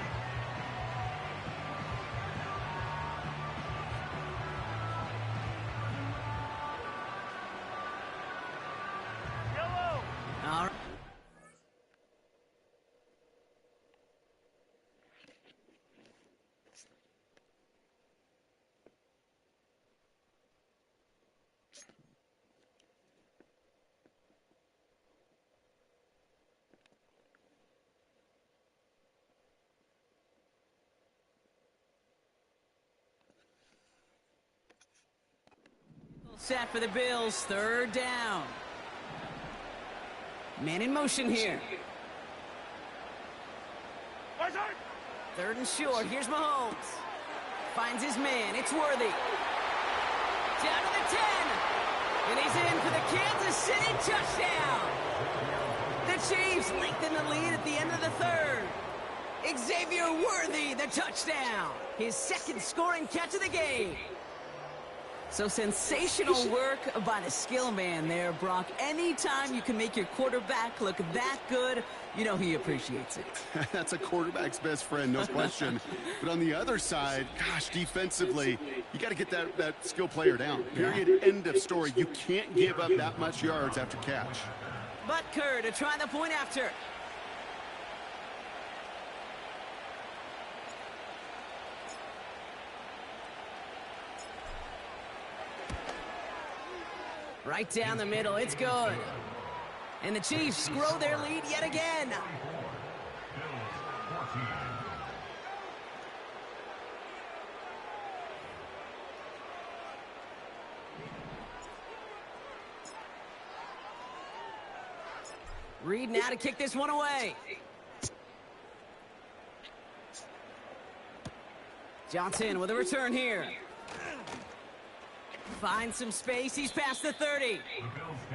All right. Set for the Bills, third down. Man in motion here. Third and short, here's Mahomes. Finds his man, it's Worthy. Down to the 10. And he's in for the Kansas City touchdown. The Chiefs lengthen the lead at the end of the third. Xavier Worthy, the touchdown. His second scoring catch of the game. So sensational work by the skill man there, Brock. Anytime you can make your quarterback look that good, you know he appreciates it. That's a quarterback's best friend, no question. But on the other side, gosh, defensively, you got to get that skill player down. Period, end of story. You can't give up that much yards after catch. Butker to try the point after. Right down the middle, it's good. And the Chiefs grow their lead yet again. Reed now to kick this one away. Johnson with a return here. Finds some space. He's past the 30.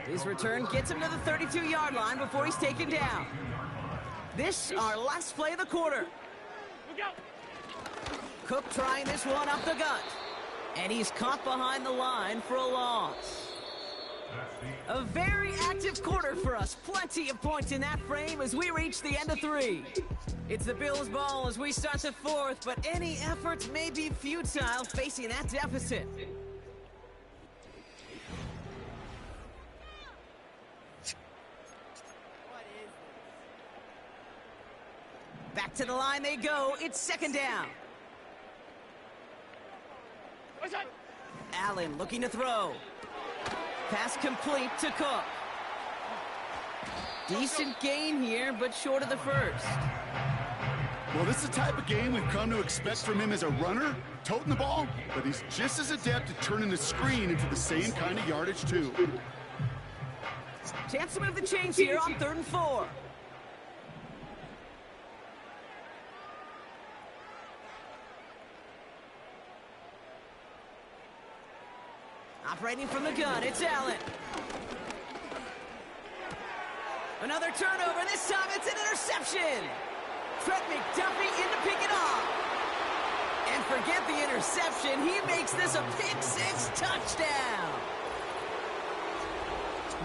His return gets him to the 32-yard line before he's taken down. This, our last play of the quarter. Cook trying this one up the gut. And he's caught behind the line for a loss. A very active quarter for us. Plenty of points in that frame as we reach the end of 3. It's the Bills' ball as we start the fourth, but any efforts may be futile facing that deficit. Back to the line they go. It's second down. Allen looking to throw. Pass complete to Cook. Decent gain here, but short of the first. Well, this is the type of game we've come to expect from him as a runner, toting the ball, but he's just as adept at turning the screen into the same kind of yardage, too. Chance to move the chains here on 3rd and 4. Operating from the gun, it's Allen. Another turnover, this time it's an interception. Trent McDuffie in to pick it off. And And forget the interception. He makes this a pick-six touchdown.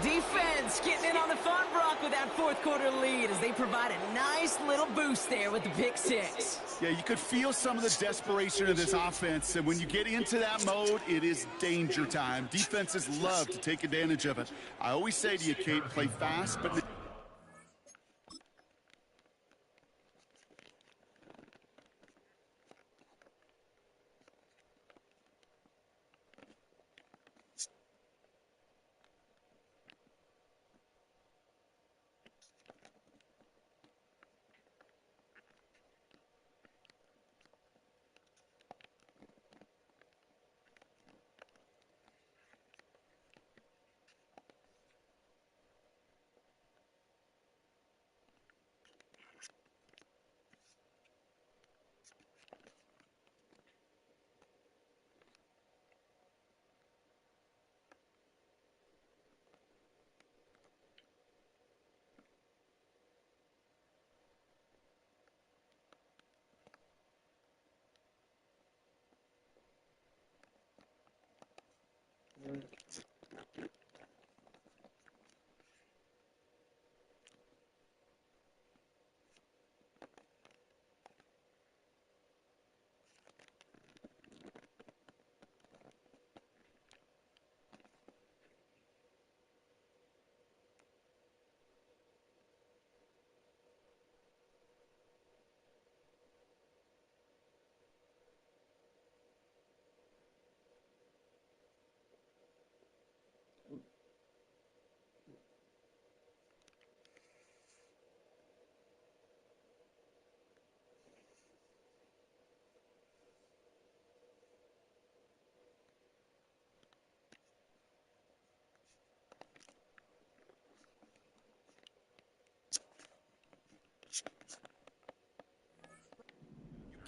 Defense getting in on the fun, Brock, with that fourth quarter lead as they provide a nice little boost there with the pick-six. Yeah, you could feel some of the desperation of this offense, and when you get into that mode, it is danger time. Defenses love to take advantage of it. I always say to you, Kate, play fast, but...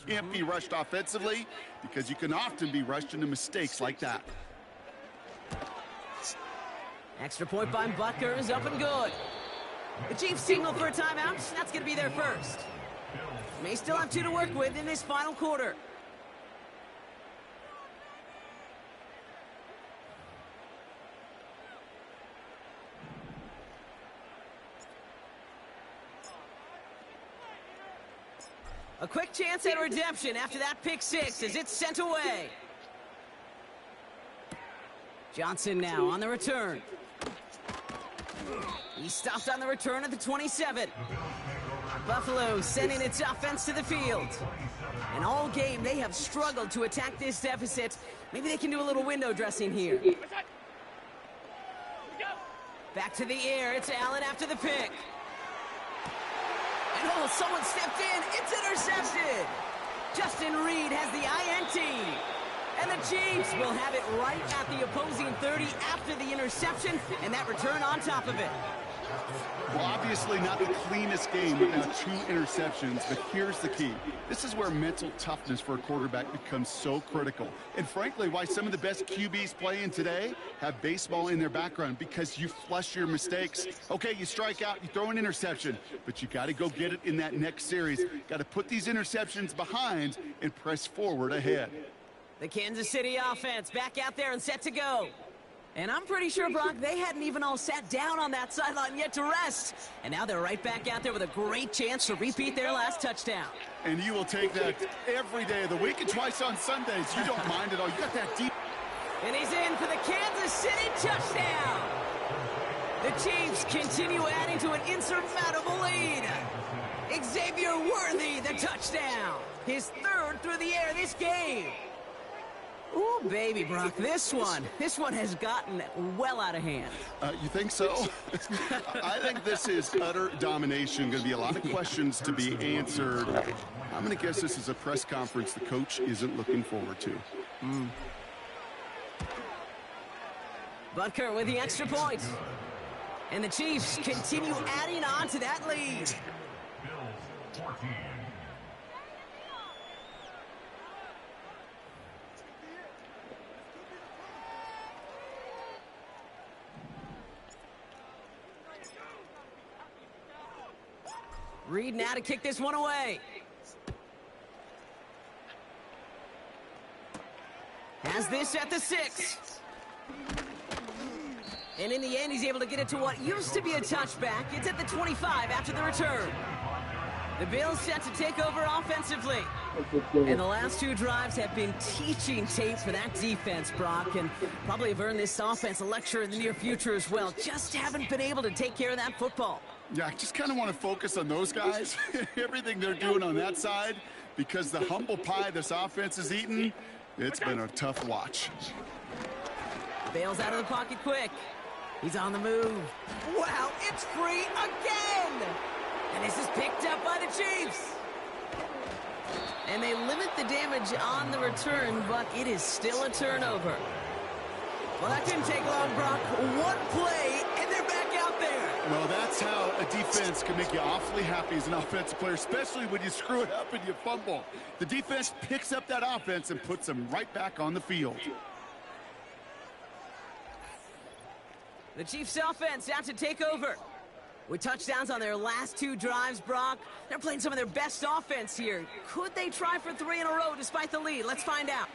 Can't be rushed offensively because you can often be rushed into mistakes like that. Extra point by Butker is up and good. The Chiefs signal for a timeout. That's going to be their first. May still have 2 to work with in this final quarter. A quick chance at redemption after that pick-six as it's sent away. Johnson now on the return. He stopped on the return at the 27. Buffalo sending its offense to the field. And all game, they have struggled to attack this deficit. Maybe they can do a little window dressing here. Back to the air. It's Allen after the pick. And oh, someone stepped in. It's intercepted. Justin Reed has the INT. And the Chiefs will have it right at the opposing 30 after the interception and that return on top of it. Well, obviously not the cleanest game with now 2 interceptions, but here's the key. This is where mental toughness for a quarterback becomes so critical. And frankly, why some of the best QBs playing today have baseball in their background, because you flush your mistakes. Okay, you strike out, you throw an interception, but you got to go get it in that next series. Got to put these interceptions behind and press forward ahead. The Kansas City offense back out there and set to go. And I'm pretty sure, Brock, they hadn't even all sat down on that sideline yet to rest. And now they're right back out there with a great chance to repeat their last touchdown. And you will take that every day of the week and twice on Sundays. You don't mind at all. You got that deep. And he's in for the Kansas City touchdown. The Chiefs continue adding to an insurmountable lead. Xavier Worthy, the touchdown. His 3rd through the air this game. Ooh, baby, Brock, this one has gotten well out of hand. You think so? I think this is utter domination. Going to be a lot of questions to be answered. I'm going to guess this is a press conference the coach isn't looking forward to. Butker with the extra point. And the Chiefs continue adding on to that lead. Bills 14. Reed now to kick this one away. Has this at the 6. And in the end, he's able to get it to what used to be a touchback. It's at the 25 after the return. The Bills set to take over offensively. And the last 2 drives have been teaching tape for that defense, Brock, and probably have earned this offense a lecture in the near future as well. Just haven't been able to take care of that football. Yeah, I just kind of want to focus on those guys, everything they're doing on that side, because the humble pie this offense is eating, it's been a tough watch. Bails out of the pocket quick. He's on the move. Wow, it's free again! And this is picked up by the Chiefs. And they limit the damage on the return, but it is still a turnover. Well, that didn't take long, Brock. One play, and they're back out there. Well, that's how a defense can make you awfully happy as an offensive player, especially when you screw it up and you fumble. The defense picks up that offense and puts them right back on the field. The Chiefs offense out to take over. With touchdowns on their last 2 drives, Brock, they're playing some of their best offense here. Could they try for 3 in a row despite the lead? Let's find out.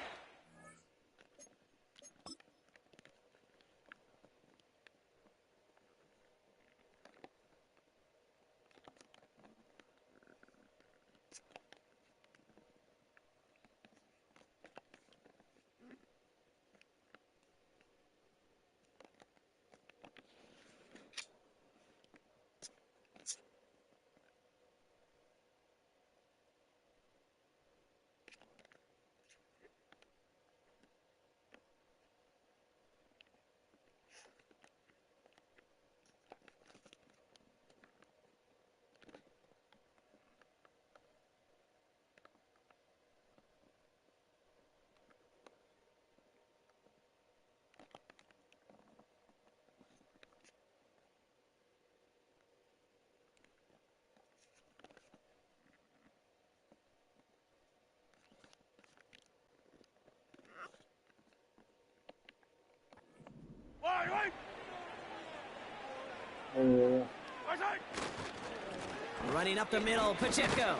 Running up the middle, Pacheco.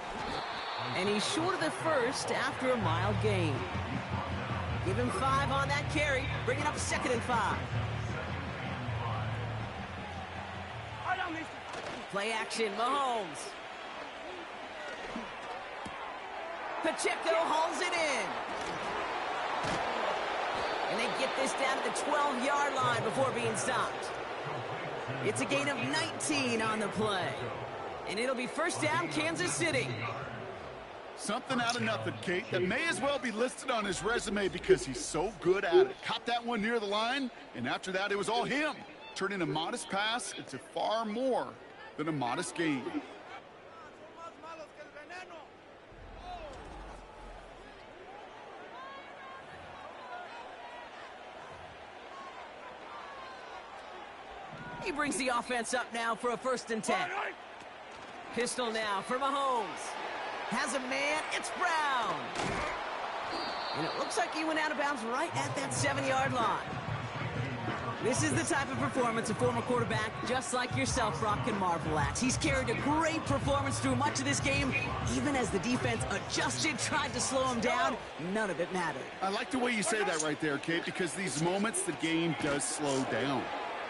And he's short of the first after a mild gain. Give him 5 on that carry, bringing up 2nd and 5. Play action, Mahomes. Pacheco hauls it in. And they get this down to the 12-yard line before being stopped. It's a gain of 19 on the play. And it'll be first down, Kansas City. Something out of nothing, Kate, that may as well be listed on his resume because he's so good at it. Caught that one near the line, and after that, it was all him. Turning a modest pass into far more than a modest gain. He brings the offense up now for a 1st and 10. Pistol now for Mahomes. Has a man, it's Brown. And it looks like he went out of bounds right at that 7-yard line. This is the type of performance a former quarterback just like yourself, Brock, can marvel at. He's carried a great performance through much of this game. Even as the defense adjusted, tried to slow him down, none of it mattered. I like the way you say that right there, Kate, because these moments the game does slow down.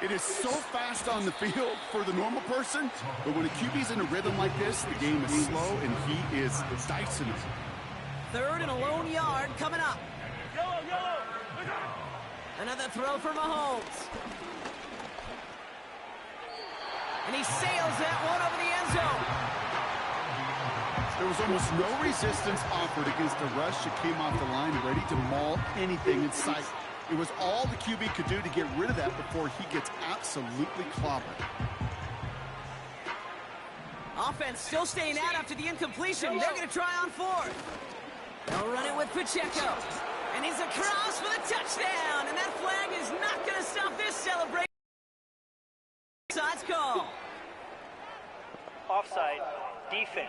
It is so fast on the field for the normal person, but when a QB's in a rhythm like this, the game is slow, and he is dicing it. 3rd and a lone yard coming up. Another throw for Mahomes. And he sails that one over the end zone. There was almost no resistance offered against a rush that came off the line ready to maul anything in sight. It was all the QB could do to get rid of that before he gets absolutely clobbered. Offense still staying out after the incompletion. They're going to try on 4th. They'll run it with Pacheco. And he's across for the touchdown. And that flag is not going to stop this celebration. Offside's call. Offside, defense.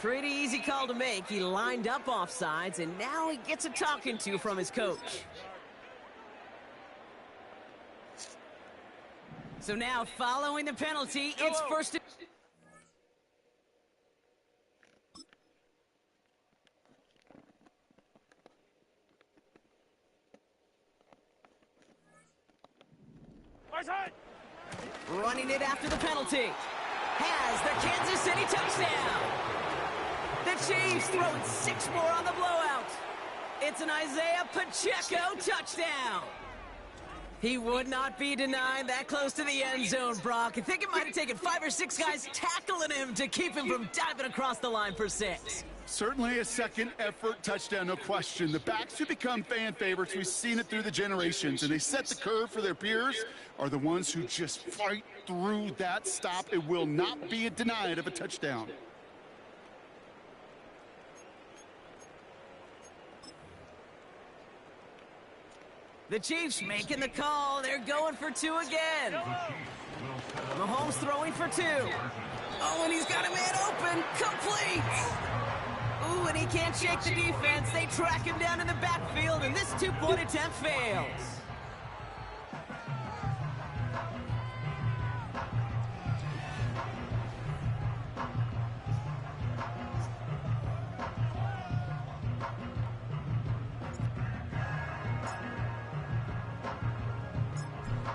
Pretty easy call to make. He lined up offsides, and now he gets a talking to from his coach. So now, following the penalty, it's 1st and... running it after the penalty. Has the Kansas City touchdown. The Chiefs throwing 6 more on the blowout. It's an Isaiah Pacheco touchdown. He would not be denied that close to the end zone, Brock. I think it might have taken 5 or 6 guys tackling him to keep him from diving across the line for 6. Certainly a second effort touchdown, no question. The backs who become fan favorites, we've seen it through the generations, and they set the curve for their peers, are the ones who just fight through that stop. It will not be denied of a touchdown. The Chiefs making the call. They're going for 2 again. Mahomes throwing for 2. Oh, and he's got a man open. Complete. Ooh, and he can't shake the defense. They track him down in the backfield, and this 2-point attempt fails.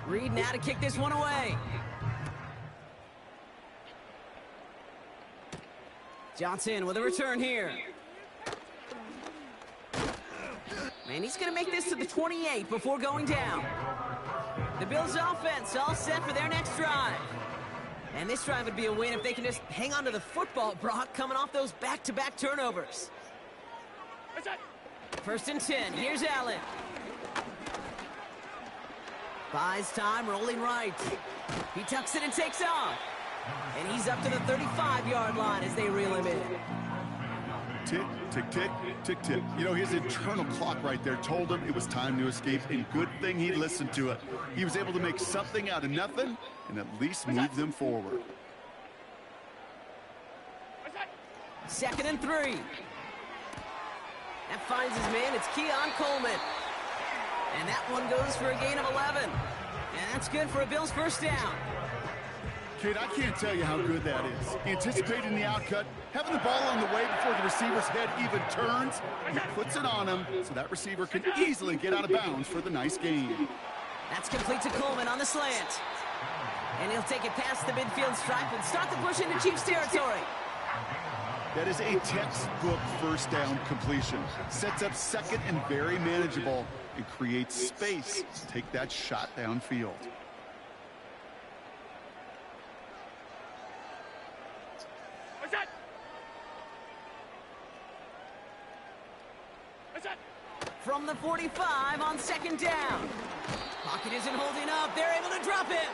Reed now to kick this one away. Johnson with a return here. Man, he's going to make this to the 28 before going down. The Bills offense all set for their next drive. And this drive would be a win if they can just hang on to the football, Brock, coming off those back-to-back turnovers. 1st and 10. Here's Allen. Buys time, rolling right. He tucks it and takes off. And he's up to the 35-yard line as they reel him in. Tick, tick, tick, tick, tick. You know, his internal clock right there told him it was time to escape, and good thing he listened to it. He was able to make something out of nothing and at least move them forward. 2nd and 3. That finds his man. It's Keon Coleman. And that one goes for a gain of 11. And that's good for a Bills first down. Kate, I can't tell you how good that is. Anticipating the outcut, having the ball on the way before the receiver's head even turns, he puts it on him so that receiver can easily get out of bounds for the nice gain. That's complete to Coleman on the slant. And he'll take it past the midfield stripe and start the push into Chiefs territory. That is a textbook first down completion. Sets up second and very manageable and creates space to take that shot downfield. From the 45 on 2nd down. Pocket isn't holding up. They're able to drop him.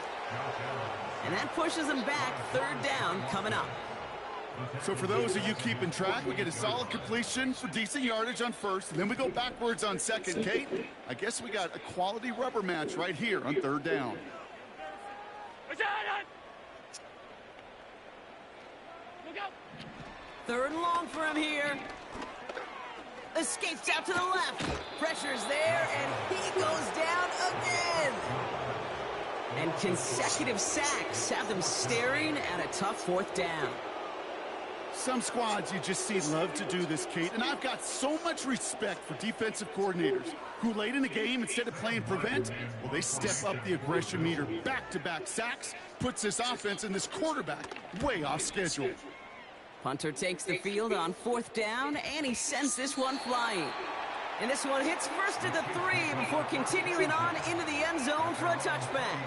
And that pushes them back. 3rd down coming up. So for those of you keeping track, we get a solid completion for decent yardage on 1st, and then we go backwards on 2nd. Kate, I guess we got a quality rubber match right here on 3rd down. 3rd and long for him here. Escapes out to the left. Pressure's there, and he goes down again. And consecutive sacks have them staring at a tough 4th down. Some squads you just see love to do this, Kate, and I've got so much respect for defensive coordinators who late in the game, instead of playing prevent, well, they step up the aggression meter. Back-to-back sacks puts this offense and this quarterback way off schedule. Punter takes the field on 4th down, and he sends this one flying. And this one hits first at the 3 before continuing on into the end zone for a touchback.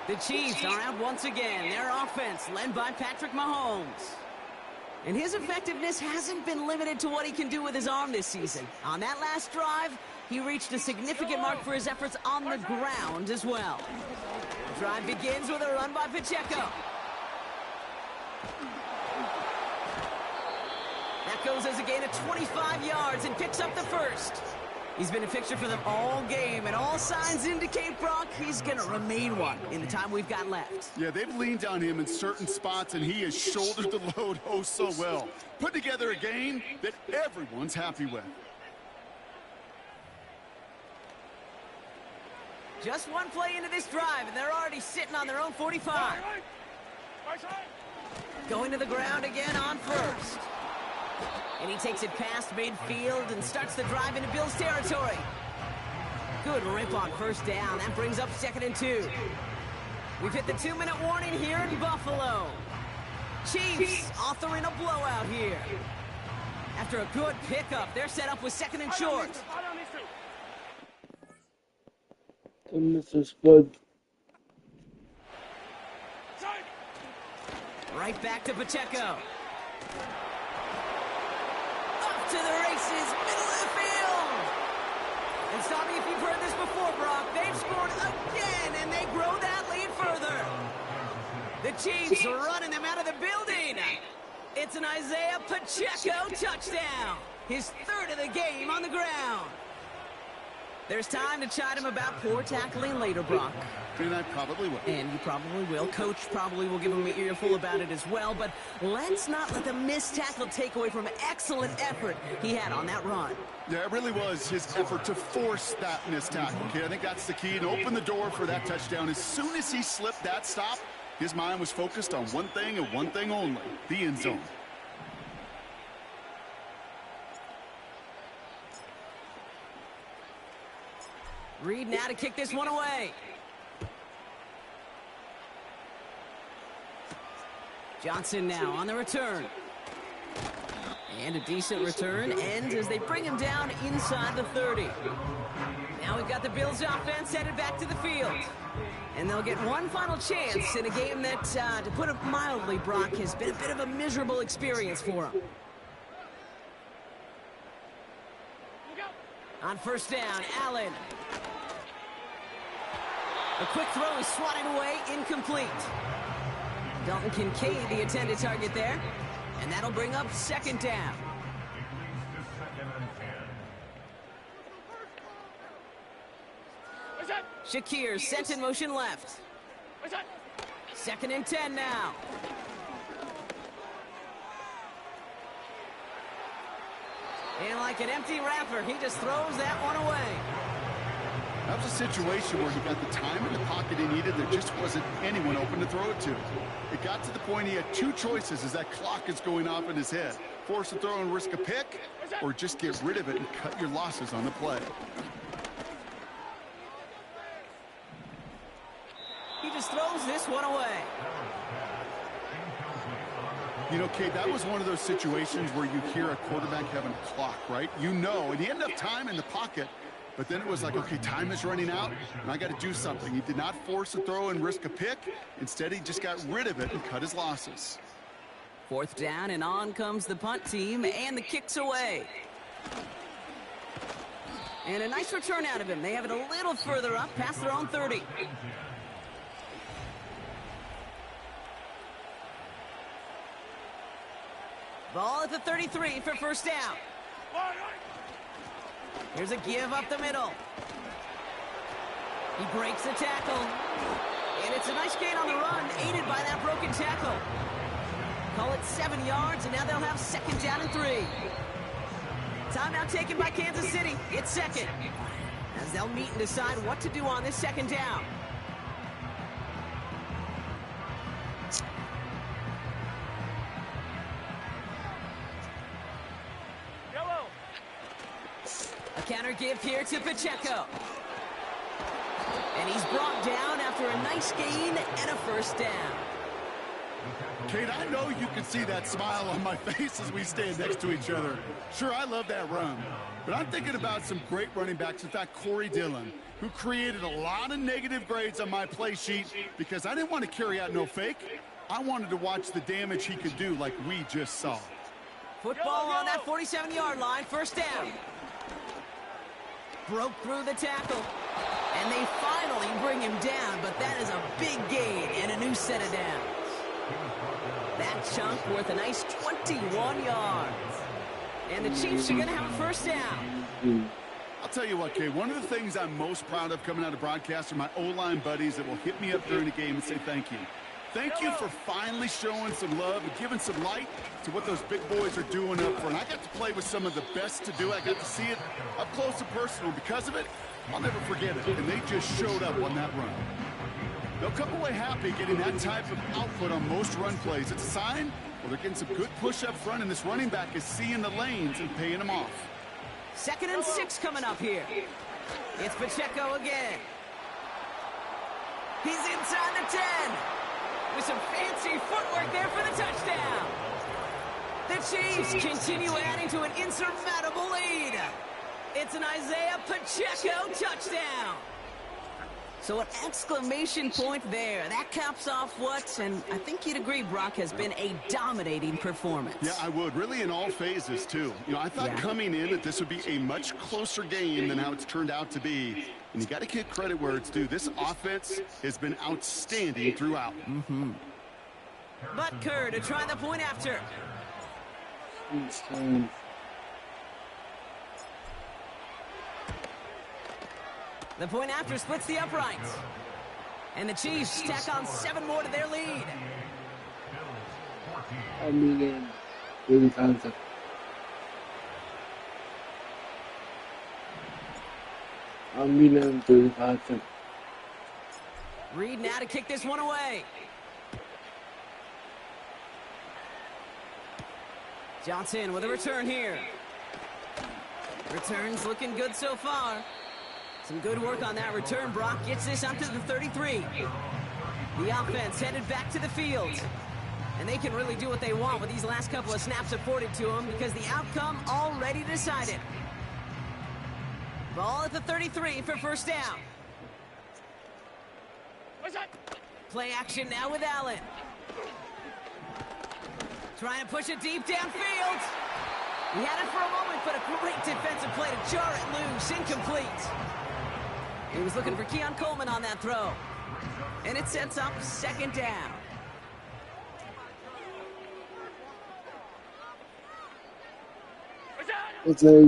The Chiefs are out once again. Their offense led by Patrick Mahomes. And his effectiveness hasn't been limited to what he can do with his arm this season. On that last drive, he reached a significant mark for his efforts on the ground as well. The drive begins with a run by Pacheco. That goes as a gain of 25 yards and picks up the 1st. He's been a fixture for them all game, and all signs indicate, Brock, he's going to remain one in the time we've got left. Yeah, they've leaned on him in certain spots, and he has shouldered the load oh so well. Put together a game that everyone's happy with. Just one play into this drive, and they're already sitting on their own 45. Going to the ground again on 1st. And he takes it past midfield and starts the drive into Bills territory. Good rip on 1st down. That brings up 2nd and 2. We've hit the 2-minute warning here in Buffalo. Chiefs authoring a blowout here. After a good pickup, they're set up with 2nd and short. To Mr. Spud. Right back to Pacheco. Up to the races, middle of the field. And stop me if you've heard this before, Brock. They've scored again, and they grow that lead further. The Chiefs are running them out of the building. It's an Isaiah Pacheco touchdown. His 3rd of the game on the ground. There's time to chide him about poor tackling later, Brock. And I probably will. And you probably will. Coach probably will give him an earful about it as well. But let's not let the missed tackle take away from excellent effort he had on that run. Yeah, it really was his effort to force that missed tackle. Okay, I think that's the key, and open the door for that touchdown. As soon as he slipped that stop, his mind was focused on one thing and one thing only, the end zone. Reed now to kick this one away. Johnson now on the return. And a decent return ends as they bring him down inside the 30. Now we've got the Bills offense headed back to the field. And they'll get one final chance in a game that, to put it mildly, Brock, has been a bit of a miserable experience for them. On 1st down, Allen. A quick throw is swatted away, incomplete. Dalton Kincaid, the intended target there. And that'll bring up 2nd down. Shakir sent in motion left. 2nd and 10 now. And like an empty wrapper, he just throws that one away. That was a situation where he got the time in the pocket he needed. There just wasn't anyone open to throw it to. It got to the point he had 2 choices as that clock is going off in his head. Force a throw and risk a pick, or just get rid of it and cut your losses on the play. He just throws this one away. You know, Kate, that was one of those situations where you hear a quarterback having a clock, right? You know, and he had enough time in the pocket. But then it was like, okay, time is running out, and I got to do something. He did not force a throw and risk a pick. Instead, he just got rid of it and cut his losses. 4th down, and on comes the punt team, and the kick's away. And a nice return out of him. They have it a little further up, past their own 30. Ball at the 33 for 1st down. Here's a give up the middle. He breaks a tackle. And it's a nice gain on the run, aided by that broken tackle. Call it 7 yards, and now they'll have 2nd down and 3. Timeout taken by Kansas City. It's 2nd. As they'll meet and decide what to do on this 2nd down. A counter give here to Pacheco. And he's brought down after a nice gain and a 1st down. Kate, I know you can see that smile on my face as we stand next to each other. Sure, I love that run. But I'm thinking about some great running backs. In fact, Corey Dillon, who created a lot of negative grades on my play sheet because I didn't want to carry out no fake. I wanted to watch the damage he could do like we just saw. Football on that 47-yard line, 1st down. Broke through the tackle. And they finally bring him down, but that is a big gain and a new set of downs. That chunk worth a nice 21 yards. And the Chiefs are going to have a 1st down. I'll tell you what, Kay, one of the things I'm most proud of coming out of broadcast are my O-line buddies that will hit me up during the game and say thank you. Thank you for finally showing some love and giving some light to what those big boys are doing up front. I got to play with some of the best to do it. I got to see it up close and personal. Because of it, I'll never forget it. And they just showed up on that run. They'll come away happy getting that type of output on most run plays. It's a sign, well, they're getting some good push up front, and this running back is seeing the lanes and paying them off. 2nd and 6 coming up here. It's Pacheco again. He's inside the 10. With some fancy footwork there for the touchdown. The Chiefs continue adding to an insurmountable lead. It's an Isaiah Pacheco touchdown. So an exclamation point there. That caps off what, and I think you'd agree, Brock, has been a dominating performance. Yeah, I would. Really in all phases, too. You know, I thought coming in that this would be a much closer game than how it's turned out to be. And you got to give credit where it's due. This offense has been outstanding throughout. Butker to try the point after. The point after splits the uprights. And the Chiefs tack on 7 more to their lead. Reed now to kick this one away. Johnson with a return here. Returns looking good so far. Some good work on that return. Brock gets this up to the 33. The offense headed back to the field. And they can really do what they want with these last couple of snaps afforded to them because the outcome already decided. Ball at the 33 for first down. What's that? Play action now with Allen. Trying to push it deep downfield. He had it for a moment, but a great defensive play to jar it loose. Incomplete. He was looking for Keon Coleman on that throw. And it sets up second down. What's that?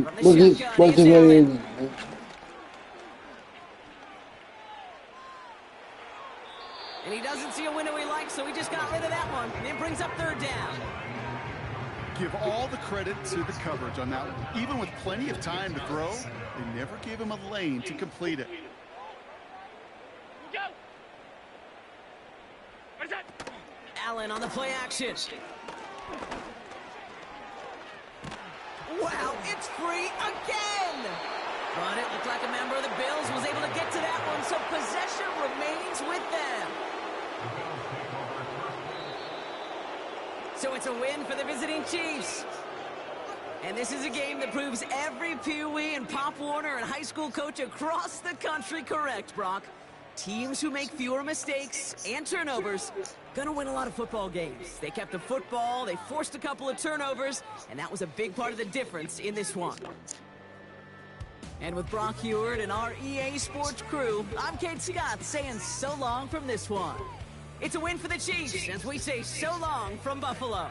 And he doesn't see a window he likes, so he just got rid of that one. And it brings up third down. Give all the credit to the coverage on that one. Even with plenty of time to throw, they never gave him a lane to complete it. Go. What's that? Allen on the play action. Wow, it's free again! But it looked like a member of the Bills was able to get to that one, so possession remains with them. So it's a win for the visiting Chiefs. And this is a game that proves every Pee Wee and Pop Warner and high school coach across the country correct, Brock. Teams who make fewer mistakes and turnovers gonna win a lot of football games. They kept the football, they forced a couple of turnovers, and that was a big part of the difference in this one. And with Brock Huard and our EA Sports crew, I'm Kate Scott saying so long from this one. It's a win for the Chiefs as we say so long from Buffalo.